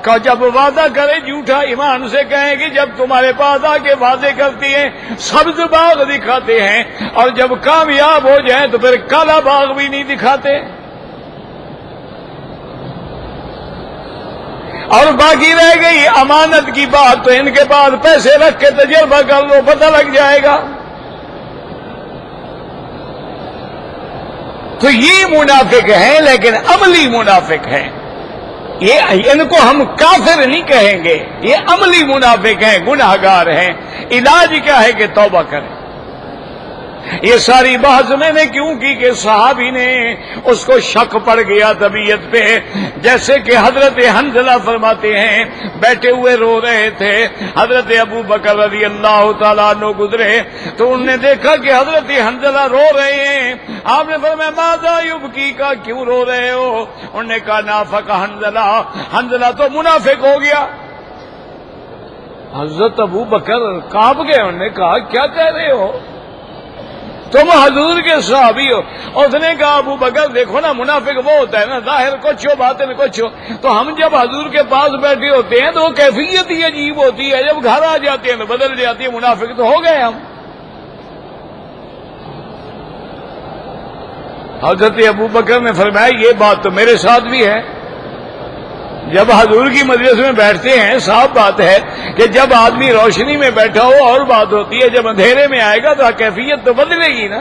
کا جب وعدہ کرے جھوٹا، ایمان سے کہیں کہ جب تمہارے پاس آ کے وعدے کرتی ہیں سبز باغ دکھاتے ہیں، اور جب کامیاب ہو جائیں تو پھر کالا باغ بھی نہیں دکھاتے۔ اور باقی رہ گئی امانت کی بات، تو ان کے پاس پیسے رکھ کے تجربہ کر لو، پتہ لگ جائے گا۔ تو یہ منافق ہیں، لیکن عملی منافق ہیں۔ یہ ان کو ہم کافر نہیں کہیں گے، یہ عملی منافق ہیں، گناہگار ہیں۔ علاج کیا ہے کہ توبہ کریں۔ یہ ساری بحث میں نے کیوں کی کہ صحابی نے اس کو شک پڑ گیا طبیعت پہ، جیسے کہ حضرت حنظلہ فرماتے ہیں بیٹھے ہوئے رو رہے تھے، حضرت ابو بکر رضی اللہ تعالیٰ عنہ گزرے تو انہوں نے دیکھا کہ حضرت حنظلہ رو رہے ہیں۔ آپ نے فرمایا ماذا یبکی کا، کیوں رو رہے ہو؟ انہوں نے کہا نافق حنظلہ، حنظلہ تو منافق ہو گیا۔ حضرت ابو بکر کانپ گئے، انہوں نے کہا کیا کہہ رہے ہو؟ تم حضور کے صحابی ہو۔ اس نے کہا ابو بکر دیکھو نا، منافق وہ ہوتا ہے نا ظاہر کچھ ہو باطن کچھ ہو، تو ہم جب حضور کے پاس بیٹھے ہوتے ہیں تو وہ کیفیت ہی عجیب ہوتی ہے، جب گھر آ جاتے ہیں تو بدل جاتی ہے۔ منافق تو ہو گئے ہم۔ حضرت ابو بکر نے فرمایا یہ بات تو میرے ساتھ بھی ہے۔ جب حضور کی مجلس میں بیٹھتے ہیں صاف بات ہے کہ جب آدمی روشنی میں بیٹھا ہو اور بات ہوتی ہے، جب اندھیرے میں آئے گا تو کیفیت تو بدلے گی نا۔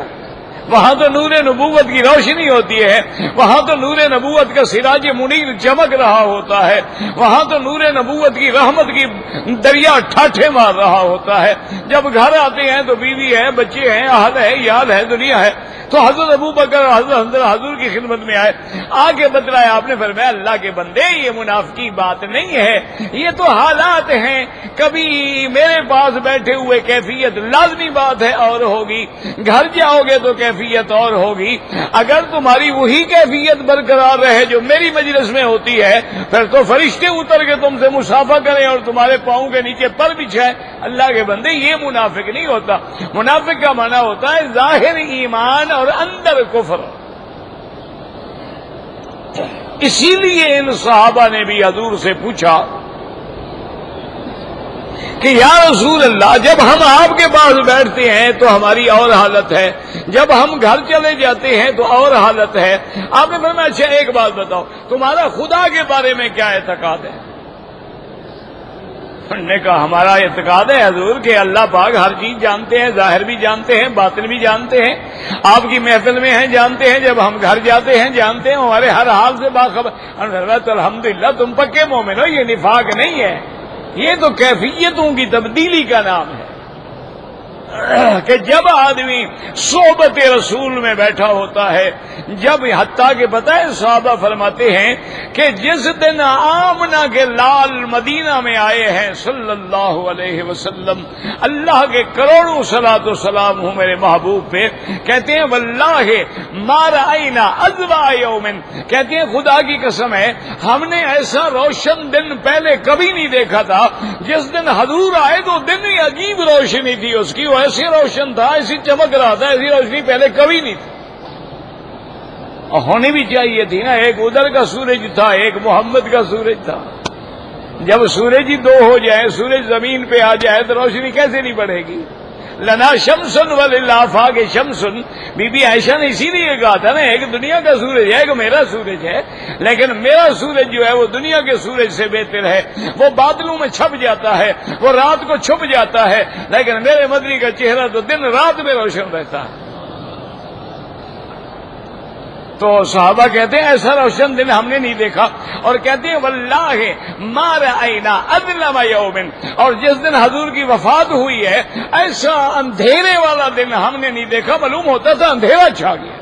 وہاں تو نور نبوت کی روشنی ہوتی ہے، وہاں تو نور نبوت کا سراج منیر چمک رہا ہوتا ہے، وہاں تو نور نبوت کی رحمت کی دریا ٹھاٹھے مار رہا ہوتا ہے۔ جب گھر آتے ہیں تو بیوی ہے، بچے ہیں، اہل ہے، یاد ہے، دنیا ہے، تو حضرت ابو بکر اور حضرت حضور کی خدمت میں آئے، آگے بتلایا آپ نے، فرمایا اللہ کے بندے یہ منافقی بات نہیں ہے، یہ تو حالات ہیں، کبھی میرے پاس بیٹھے ہوئے کیفیت لازمی بات ہے اور ہوگی، گھر جاؤ گے تو کیفیت اور ہوگی، اگر تمہاری وہی کیفیت برقرار رہے جو میری مجلس میں ہوتی ہے پھر تو فرشتے اتر کے تم سے مصافحہ کریں اور تمہارے پاؤں کے نیچے پر بچھائیں۔ اللہ کے بندے یہ منافق نہیں ہوتا، منافق کا معنی ہوتا ہے ظاہر ایمان اور اندر کفر۔ اسی لیے ان صحابہ نے بھی حضور سے پوچھا کہ یا رسول اللہ، جب ہم آپ کے پاس بیٹھتے ہیں تو ہماری اور حالت ہے، جب ہم گھر چلے جاتے ہیں تو اور حالت ہے۔ آپ نے فرمایا اچھا ایک بات بتاؤ، تمہارا خدا کے بارے میں کیا اعتقاد ہے؟ انہوں نے کہا ہمارا اعتقاد ہے حضور کہ اللہ پاک ہر چیز جانتے ہیں، ظاہر بھی جانتے ہیں، باطن بھی جانتے ہیں، آپ کی محفل میں ہیں جانتے ہیں، جب ہم گھر جاتے ہیں جانتے ہیں، ہمارے ہر حال سے باخبر۔ تو الحمدللہ تم پکے مومن ہو، یہ نفاق نہیں ہے، یہ تو کیفیتوں کی تبدیلی کا نام ہے کہ جب آدمی صحبت رسول میں بیٹھا ہوتا ہے، جب حتیٰ کہ پتہ ہے صحابہ فرماتے ہیں کہ جس دن آمنہ کے لال مدینہ میں آئے ہیں صلی اللہ علیہ وسلم، اللہ کے کروڑوں صلاۃ و سلام ہوں میرے محبوب پہ، کہتے ہیں واللہ ما رأینا اضوا یوم، کہتے ہیں خدا کی قسم ہے ہم نے ایسا روشن دن پہلے کبھی نہیں دیکھا تھا، جس دن حضور آئے تو دن ہی عجیب روشنی تھی اس کی، ایسی روشن تھا، ایسی چمک رہا تھا، ایسی روشنی پہلے کبھی نہیں تھی، اور ہونی بھی چاہیے تھی نا۔ ایک ادھر کا سورج تھا، ایک محمد کا سورج تھا، جب سورج ہی دو ہو جائے، سورج زمین پہ آ جائے تو روشنی کیسے نہیں بڑھے گی؟ لنا شمسن وللآفاق شمسن، بی بی عائشہ نے اسی لیے کہا تھا نا ایک دنیا کا سورج ہے، ایک میرا سورج ہے، لیکن میرا سورج جو ہے وہ دنیا کے سورج سے بہتر ہے، وہ بادلوں میں چھپ جاتا ہے، وہ رات کو چھپ جاتا ہے، لیکن میرے مدنی کا چہرہ تو دن رات میں روشن رہتا ہے۔ تو صحابہ کہتے ہیں ایسا روشن دن ہم نے نہیں دیکھا، اور کہتے ہیں واللہ ما رأینا اظلم یوم، اور جس دن حضور کی وفات ہوئی ہے ایسا اندھیرے والا دن ہم نے نہیں دیکھا، معلوم ہوتا تھا اندھیرا چھا گیا،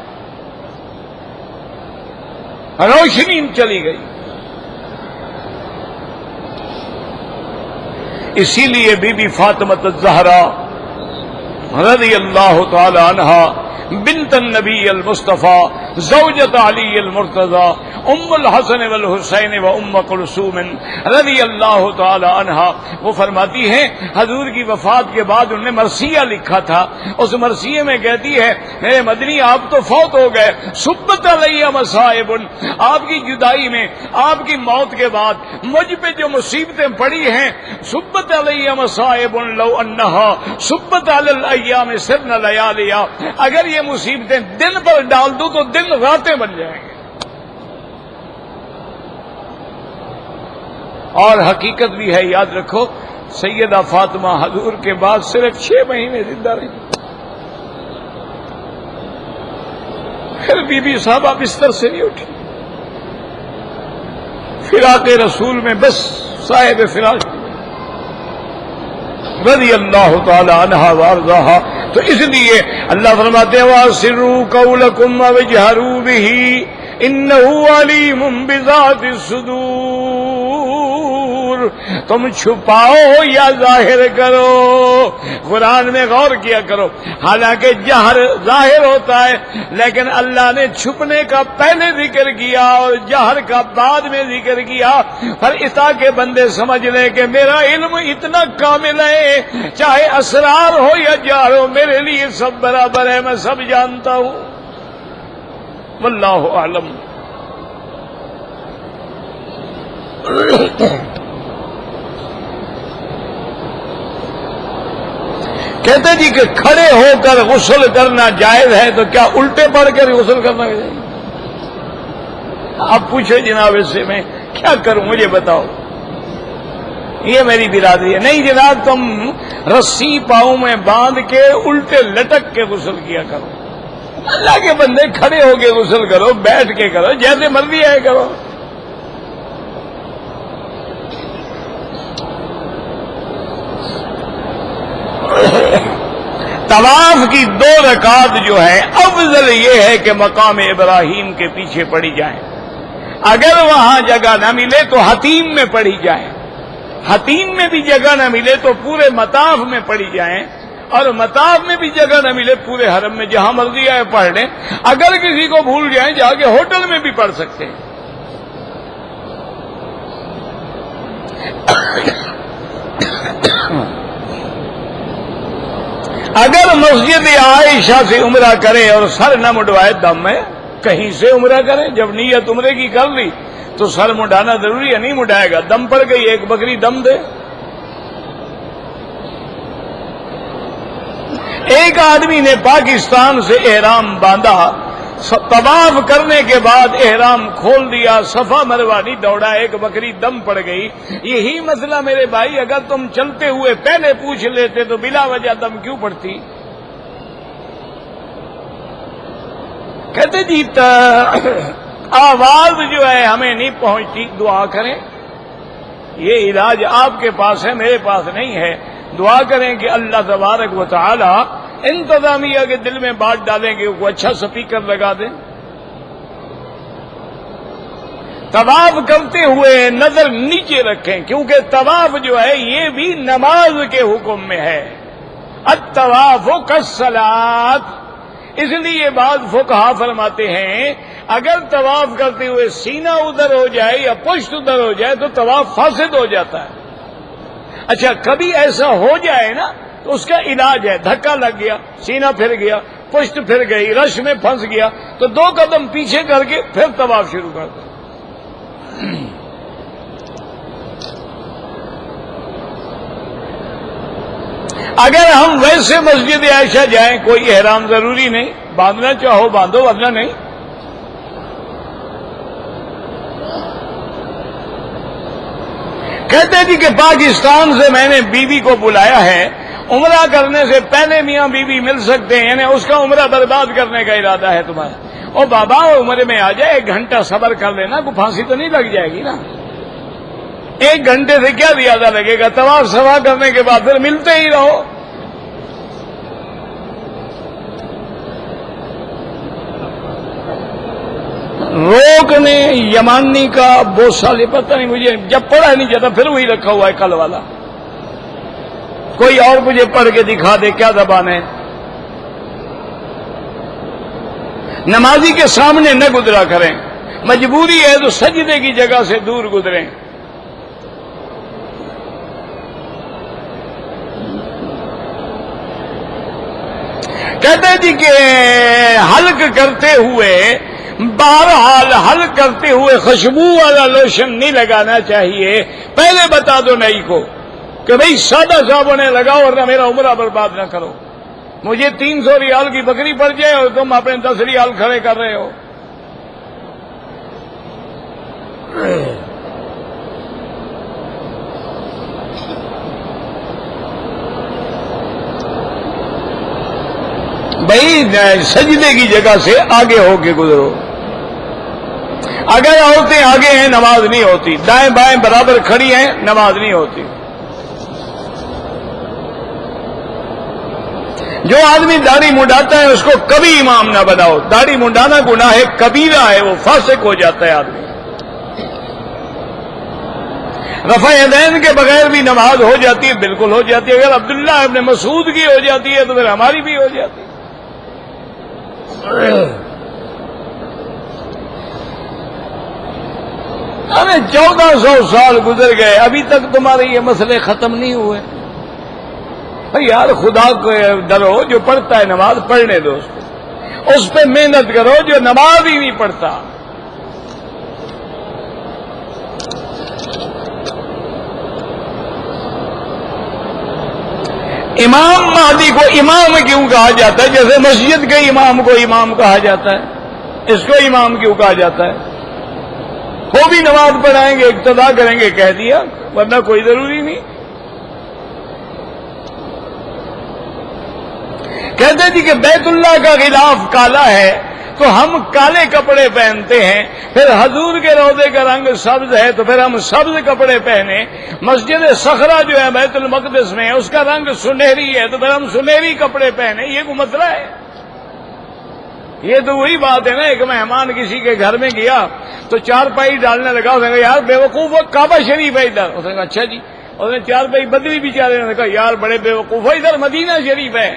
روشنی چلی گئی۔ اسی لیے بی بی فاطمہ الزہرا رضی اللہ تعالی عنہا بنت النبی المصطفیٰ زوجت علی المرتضی ام الحسن والحسین و ام کلثوم رضی اللہ تعالی عنہا، وہ فرماتی ہیں حضور کی وفات کے بعد انہوں نے مرثیہ لکھا تھا، اس مرثیے میں کہتی ہے میرے مدنی آپ تو فوت ہو گئے، سبت علیہ مصائب، آپ کی جدائی میں، آپ کی موت کے بعد مجھ پہ جو مصیبتیں پڑی ہیں، سبت علیہ مصائب لو انہا سبت علی الایام سرن لیالیا، اگر یہ مصیبتیں دن پر ڈال دوں تو دن راتیں بن جائیں گے۔ اور حقیقت بھی ہے، یاد رکھو سیدہ فاطمہ حضور کے بعد صرف 6 مہینے زندہ رہی، پھر بی بی صاحبہ بستر سے نہیں اٹھی، فراق رسول میں بس صاحب فراق رضی اللہ تعالی عنہا وارضاہا۔ تو اس لیے اللہ فرماتے ہیں وَأَسِرُّوا قَوْلَكُمْ أَوِ اجْهَرُوا بِهِ إِنَّهُ عَلِيمٌ بِذَاتِ الصُّدُورِ، تم چھپاؤ یا ظاہر کرو، قرآن میں غور کیا کرو، حالانکہ جہر ظاہر ہوتا ہے لیکن اللہ نے چھپنے کا پہلے ذکر کیا اور جہر کا بعد میں ذکر کیا، پر اتا کے بندے سمجھ لیں کہ میرا علم اتنا کامل ہے، چاہے اسرار ہو یا جہر ہو میرے لیے سب برابر ہے، میں سب جانتا ہوں، واللہ اعلم۔ کہتے جی کہ کھڑے ہو کر غسل کرنا جائز ہے تو کیا الٹے پڑھ کر غسل کرنا چاہیے؟ آپ پوچھو جناب اس سے میں کیا کروں مجھے بتاؤ، یہ میری برادری ہے۔ نہیں جناب تم رسی پاؤں میں باندھ کے الٹے لٹک کے غسل کیا کرو، اللہ کے بندے کھڑے ہو کے غسل کرو، بیٹھ کے کرو، جیسے مرضی ہے کرو۔ طواف کی 2 رکعت جو ہے افضل یہ ہے کہ مقام ابراہیم کے پیچھے پڑھی جائیں. اگر وہاں جگہ نہ ملے تو حتیم میں پڑھی جائیں. حتیم میں بھی جگہ نہ ملے تو پورے مطاف میں پڑھی جائیں. اور مطاف میں بھی جگہ نہ ملے پورے حرم میں جہاں مرضی آئے پڑھ لیں. اگر کسی کو بھول جائیں جا کے ہوٹل میں بھی پڑھ سکتے ہیں. اگر مسجد عائشہ سے عمرہ کرے اور سر نہ مڈوائے دم میں کہیں سے عمرہ کرے. جب نیت عمرے کی کر لی تو سر مڈانا ضروری ہے, نہیں مڈائے گا, دم پڑ گئی ایک بکری دم دے. ایک آدمی نے پاکستان سے احرام باندھا, طواف کرنے کے بعد احرام کھول دیا, صفا مروہ نہیں دوڑا, ایک بکری دم پڑ گئی. یہی مسئلہ میرے بھائی اگر تم چلتے ہوئے پہلے پوچھ لیتے تو بلا وجہ دم کیوں پڑتی؟ کہتے جی آواز جو ہے ہمیں نہیں پہنچتی, دعا کریں. یہ علاج آپ کے پاس ہے, میرے پاس نہیں ہے. دعا کریں کہ اللہ تبارک و تعالی انتظامیہ کے دل میں بات ڈالیں کہ وہ اچھا سپیکر لگا دیں. طواف کرتے ہوئے نظر نیچے رکھیں, کیونکہ طواف جو ہے یہ بھی نماز کے حکم میں ہے. الطواف کالصلاۃ. اس لیے بعض فقہا فرماتے ہیں اگر طواف کرتے ہوئے سینہ ادھر ہو جائے یا پشت ادھر ہو جائے تو طواف فاسد ہو جاتا ہے. اچھا کبھی ایسا ہو جائے نا تو اس کا علاج ہے, دھکا لگ گیا, سینہ پھر گیا, پشت پھر گئی, رش میں پھنس گیا تو 2 قدم پیچھے کر کے پھر طواف شروع کر دیں. اگر ہم ویسے مسجد عائشہ جائیں کوئی احرام ضروری نہیں, باندھنا چاہو باندھو ورنہ نہیں. کہتے جی کہ پاکستان سے میں نے بیوی کو بلایا ہے, عمرہ کرنے سے پہلے میاں بیوی مل سکتے ہیں, یعنی اس کا عمرہ برباد کرنے کا ارادہ ہے تمہارا. او بابا عمرے میں آ جائے, 1 گھنٹہ صبر کر لینا, کوئی پھانسی تو نہیں لگ جائے گی نا. 1 گھنٹے سے کیا زیادہ لگے گا, طواف صفا کرنے کے بعد پھر ملتے ہی رہو. روکنے یمانی کا بہت سال پتہ نہیں مجھے, جب پڑھا نہیں جاتا پھر وہی رکھا ہوا ہے کل والا. کوئی اور مجھے پڑھ کے دکھا دے کیا زبان ہے. نمازی کے سامنے نہ گزرا کریں, مجبوری ہے تو سجدے کی جگہ سے دور گزریں. کہتے جی کہ حلق کرتے ہوئے, بہرحال حلق کرتے ہوئے خوشبو والا لوشن نہیں لگانا چاہیے. پہلے بتا دو نئی کو کہ بھئی سادہ صابن لگاؤ ورنہ میرا عمرہ برباد نہ کرو. مجھے 300 ریال کی بکری پڑ جائے اور تم اپنے 10 ریال کھڑے کر رہے ہو. بھائی سجدے کی جگہ سے آگے ہو کے گزرو. اگر عورتیں آگے ہیں نماز نہیں ہوتی, دائیں بائیں برابر کھڑی ہیں نماز نہیں ہوتی. جو آدمی داڑھی منڈاتا ہے اس کو کبھی امام نہ بناؤ. داڑھی منڈانا گناہ کبیرہ ہے, وہ فاسق ہو جاتا ہے آدمی. رفع یدین کے بغیر بھی نماز ہو جاتی ہے, بالکل ہو جاتی ہے. اگر عبداللہ ابن مسعود کی ہو جاتی ہے تو پھر ہماری بھی ہو جاتی ہے. ارے 1400 سال گزر گئے, ابھی تک تمہارے یہ مسئلے ختم نہیں ہوئے. بھائی یار خدا کو ڈرو, جو پڑھتا ہے نماز پڑھنے دو, اس پہ محنت کرو جو نماز ہی نہیں پڑھتا. امام مہدی کو امام کیوں کہا جاتا ہے؟ جیسے مسجد کے امام کو امام کہا جاتا ہے, اس کو امام کیوں کہا جاتا ہے؟ وہ بھی نماز پڑھائیں گے, اقتدا کریں گے, کہہ دیا, ورنہ کوئی ضروری نہیں. کہتے تھے کہ بیت اللہ کا غلاف کالا ہے تو ہم کالے کپڑے پہنتے ہیں، پھر حضور کے روضے کا رنگ سبز ہے تو پھر ہم سبز کپڑے پہنے، مسجد صخرہ جو ہے بیت المقدس میں اس کا رنگ سنہری ہے تو پھر ہم سنہری کپڑے پہنے، یہ کوئی مسئلہ ہے؟ یہ تو وہی بات ہے نا، ایک مہمان کسی کے گھر میں گیا تو چارپائی ڈالنے لگا، اس نے کہا یار بے وقوف وہ کعبہ شریف ہے ادھر، اس نے کہا اچھا جی، اس نے چارپائی بدلی بیچارے نے کہا یار بڑے بے وقوف ہے ادھر مدینہ شریف ہے،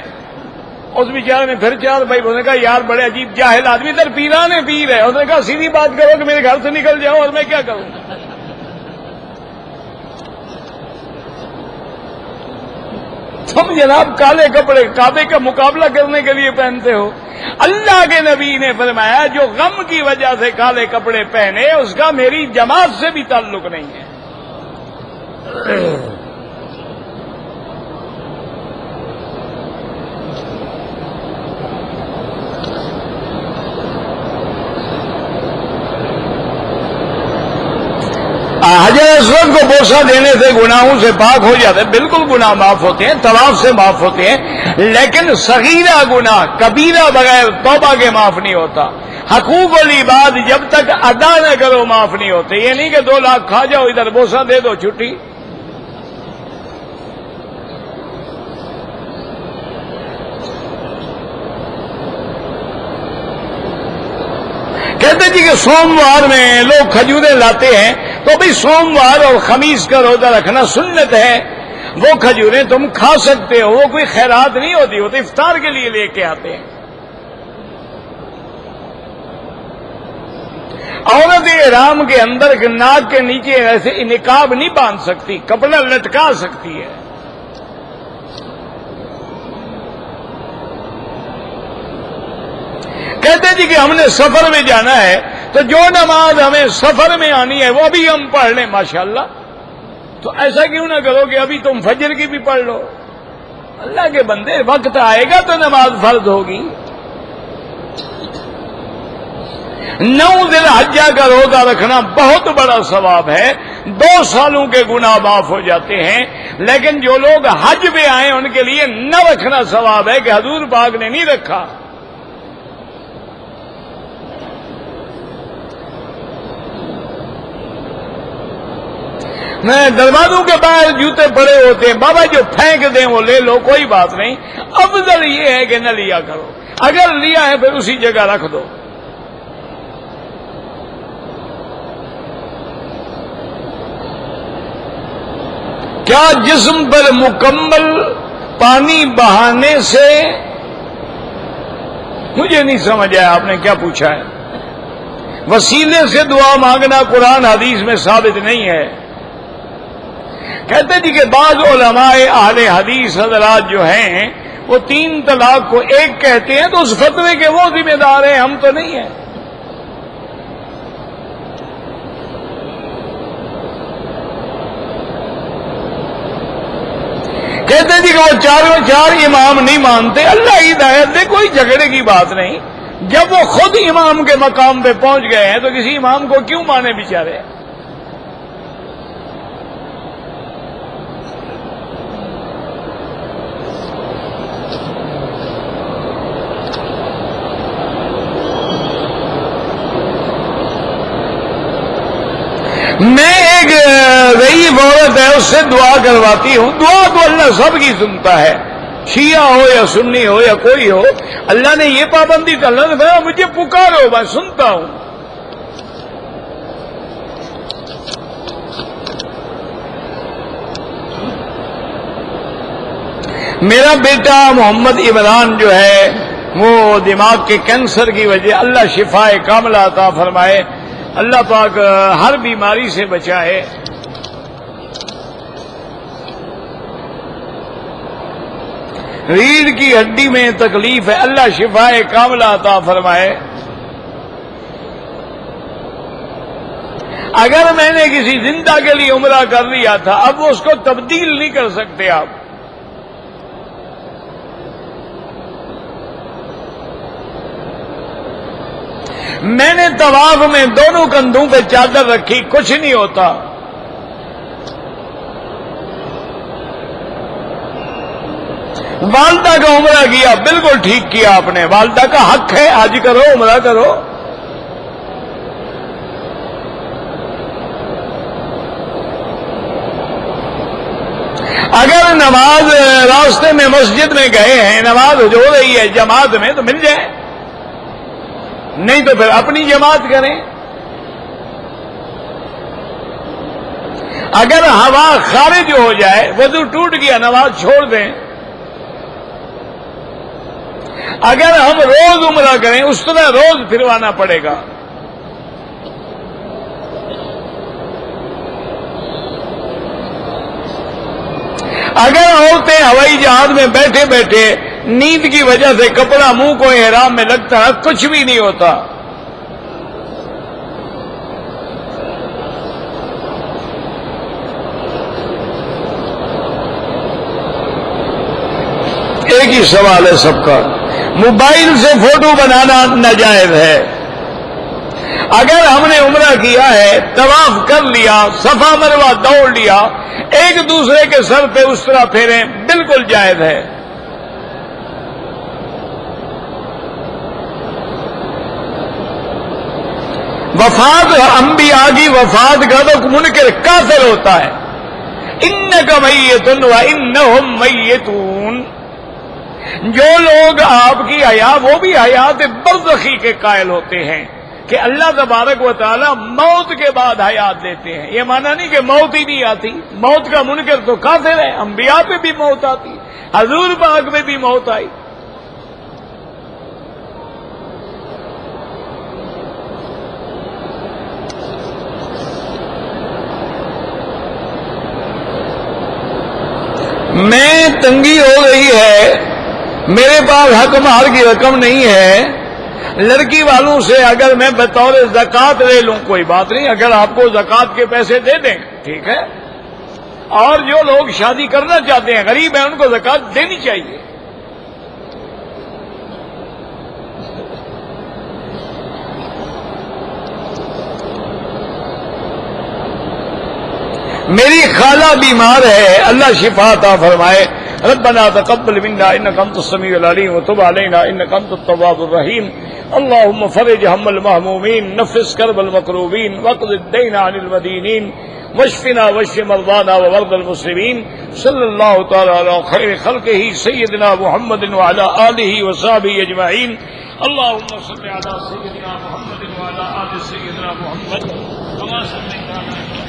اس بیچارے نے پھر چارپائی، اس نے کہا یار بڑے عجیب جاہل آدمی ادھر پیران پیر ہے، اس نے کہا سیدھی بات کرو کہ میرے گھر سے نکل جاؤ اور میں کیا کروں؟ تم جناب کالے کپڑے کعبے کا مقابلہ کرنے کے لیے پہنتے ہو؟ اللہ کے نبی نے فرمایا جو غم کی وجہ سے کالے کپڑے پہنے اس کا میری جماعت سے بھی تعلق نہیں ہے۔ حجر اسود کو بوسہ دینے سے گناہوں سے پاک ہو جاتے ہیں، بالکل گناہ معاف ہوتے ہیں، طواف سے معاف ہوتے ہیں، لیکن صغیرہ گناہ کبیرہ بغیر توبہ کے معاف نہیں ہوتا۔ حقوق العباد جب تک ادا نہ کرو معاف نہیں ہوتے۔ یہ نہیں کہ 2 لاکھ کھا جاؤ ادھر بوسہ دے دو چھٹی۔ کہتے جی کہ سوموار میں لوگ کھجوریں لاتے ہیں تو بھئی سوموار اور خمیس کا روزہ رکھنا سنت ہے، وہ کھجوریں تم کھا سکتے ہو، وہ کوئی خیرات نہیں ہوتی، وہ تو افطار کے لیے لے کے آتے ہیں۔ عورت احرام کے اندر ناک کے نیچے ایسے نقاب نہیں باندھ سکتی، کپڑا لٹکا سکتی ہے۔ کہتے جی کہ ہم نے سفر میں جانا ہے تو جو نماز ہمیں سفر میں آنی ہے وہ بھی ہم پڑھ لیں، ماشاءاللہ۔ تو ایسا کیوں نہ کرو کہ ابھی تم فجر کی بھی پڑھ لو؟ اللہ کے بندے وقت آئے گا تو نماز فرض ہوگی۔ 9 ذی الحجہ کا روزہ رکھنا بہت بڑا ثواب ہے، 2 سالوں کے گناہ معاف ہو جاتے ہیں، لیکن جو لوگ حج میں آئے ان کے لیے نہ رکھنا ثواب ہے کہ حضور پاک نے نہیں رکھا۔ میں دروازوں کے باہر جوتے پڑے ہوتے ہیں، بابا جو پھینک دیں وہ لے لو، کوئی بات نہیں، افضل یہ ہے کہ نہ لیا کرو، اگر لیا ہے پھر اسی جگہ رکھ دو۔ کیا جسم پر مکمل پانی بہانے سے، مجھے نہیں سمجھ آیا آپ نے کیا پوچھا ہے؟ وسیلے سے دعا مانگنا قرآن حدیث میں ثابت نہیں ہے۔ کہتے جی کہ بعض علماء اہل حدیث حضرات جو ہیں وہ 3 طلاق کو 1 کہتے ہیں تو اس فتوے کے وہ ذمہ دار ہیں، ہم تو نہیں ہیں۔ کہتے جی کہ وہ 4 امام نہیں مانتے، اللہ ہدایت دے، کوئی جھگڑے کی بات نہیں۔ جب وہ خود امام کے مقام پہ پہنچ گئے ہیں تو کسی امام کو کیوں مانے بیچارے؟ میں ایک غریب عورت ہے اس سے دعا کرواتی ہوں، دعا تو اللہ سب کی سنتا ہے، شیعہ ہو یا سنی ہو یا کوئی ہو، اللہ نے یہ پابندی تو اللہ نے کہا مجھے پکارو میں سنتا ہوں۔ میرا بیٹا محمد عمران جو ہے وہ دماغ کے کینسر کی وجہ، اللہ شفائے کاملہ عطا فرمائے، اللہ پاک ہر بیماری سے بچائے۔ ریڑھ کی ہڈی میں تکلیف ہے، اللہ شفائے کاملہ عطا فرمائے۔ اگر میں نے کسی زندہ کے لیے عمرہ کر لیا تھا اب وہ اس کو تبدیل نہیں کر سکتے آپ۔ میں نے طواف میں دونوں کندھوں پہ چادر رکھی، کچھ نہیں ہوتا۔ والدہ کا عمرہ کیا، بالکل ٹھیک کیا آپ نے، والدہ کا حق ہے، حج کرو، عمرہ کرو۔ اگر نماز راستے میں مسجد میں گئے ہیں، نماز ہو رہی ہے جماعت میں تو مل جائے، نہیں تو پھر اپنی جماعت کریں۔ اگر ہوا خارج ہو جائے، وضو ٹوٹ گیا، نماز چھوڑ دیں۔ اگر ہم روز عمرہ کریں اس طرح روز پھروانا پڑے گا۔ اگر عورتیں ہوائی جہاز میں بیٹھے بیٹھے نیند کی وجہ سے کپڑا منہ کو احرام میں لگتا ہے، کچھ بھی نہیں ہوتا۔ ایک ہی سوال ہے سب کا، موبائل سے فوٹو بنانا ناجائز ہے۔ اگر ہم نے عمرہ کیا ہے، طواف کر لیا، صفا مروہ دوڑ لیا، ایک دوسرے کے سر پہ اس طرح پھیریں، بالکل جائز ہے۔ وفات انبیاء کی وفات کا تو منکر کافر ہوتا ہے۔ انک میت وانہم میتون، جو لوگ آپ کی حیات، وہ بھی حیات برزخی کے قائل ہوتے ہیں کہ اللہ تبارک و تعالی موت کے بعد حیات دیتے ہیں۔ یہ مانا نہیں کہ موت ہی نہیں آتی، موت کا منکر تو کافر ہے۔ انبیاء پہ بھی موت آتی، حضور پاک میں بھی موت آئی۔ میں تنگی ہو رہی ہے، میرے پاس حق مہر کی رقم نہیں ہے، لڑکی والوں سے اگر میں بطور زکوٰۃ لے لوں کوئی بات نہیں، اگر آپ کو زکوٰۃ کے پیسے دے دیں ٹھیک ہے، اور جو لوگ شادی کرنا چاہتے ہیں غریب ہیں ان کو زکوٰۃ دینی چاہیے۔ میری خالہ بیمار ہے، اللہ شفا عطا فرمائے۔ ربنا تقبل منا انك انت السميع العليم وتب علينا انك انت التواب الرحيم اللهم فرج هم المهمومين نفس كرب المكروبين واقض الدين عن المدينين واشفنا واشف مرضانا ومرضى المسلمين صلى الله تعالى على خير خلقه سيدنا محمد وعلى آله وصحبه أجمعين اللهم صل على سيدنا محمد وعلى آل سيدنا محمد كما صليت على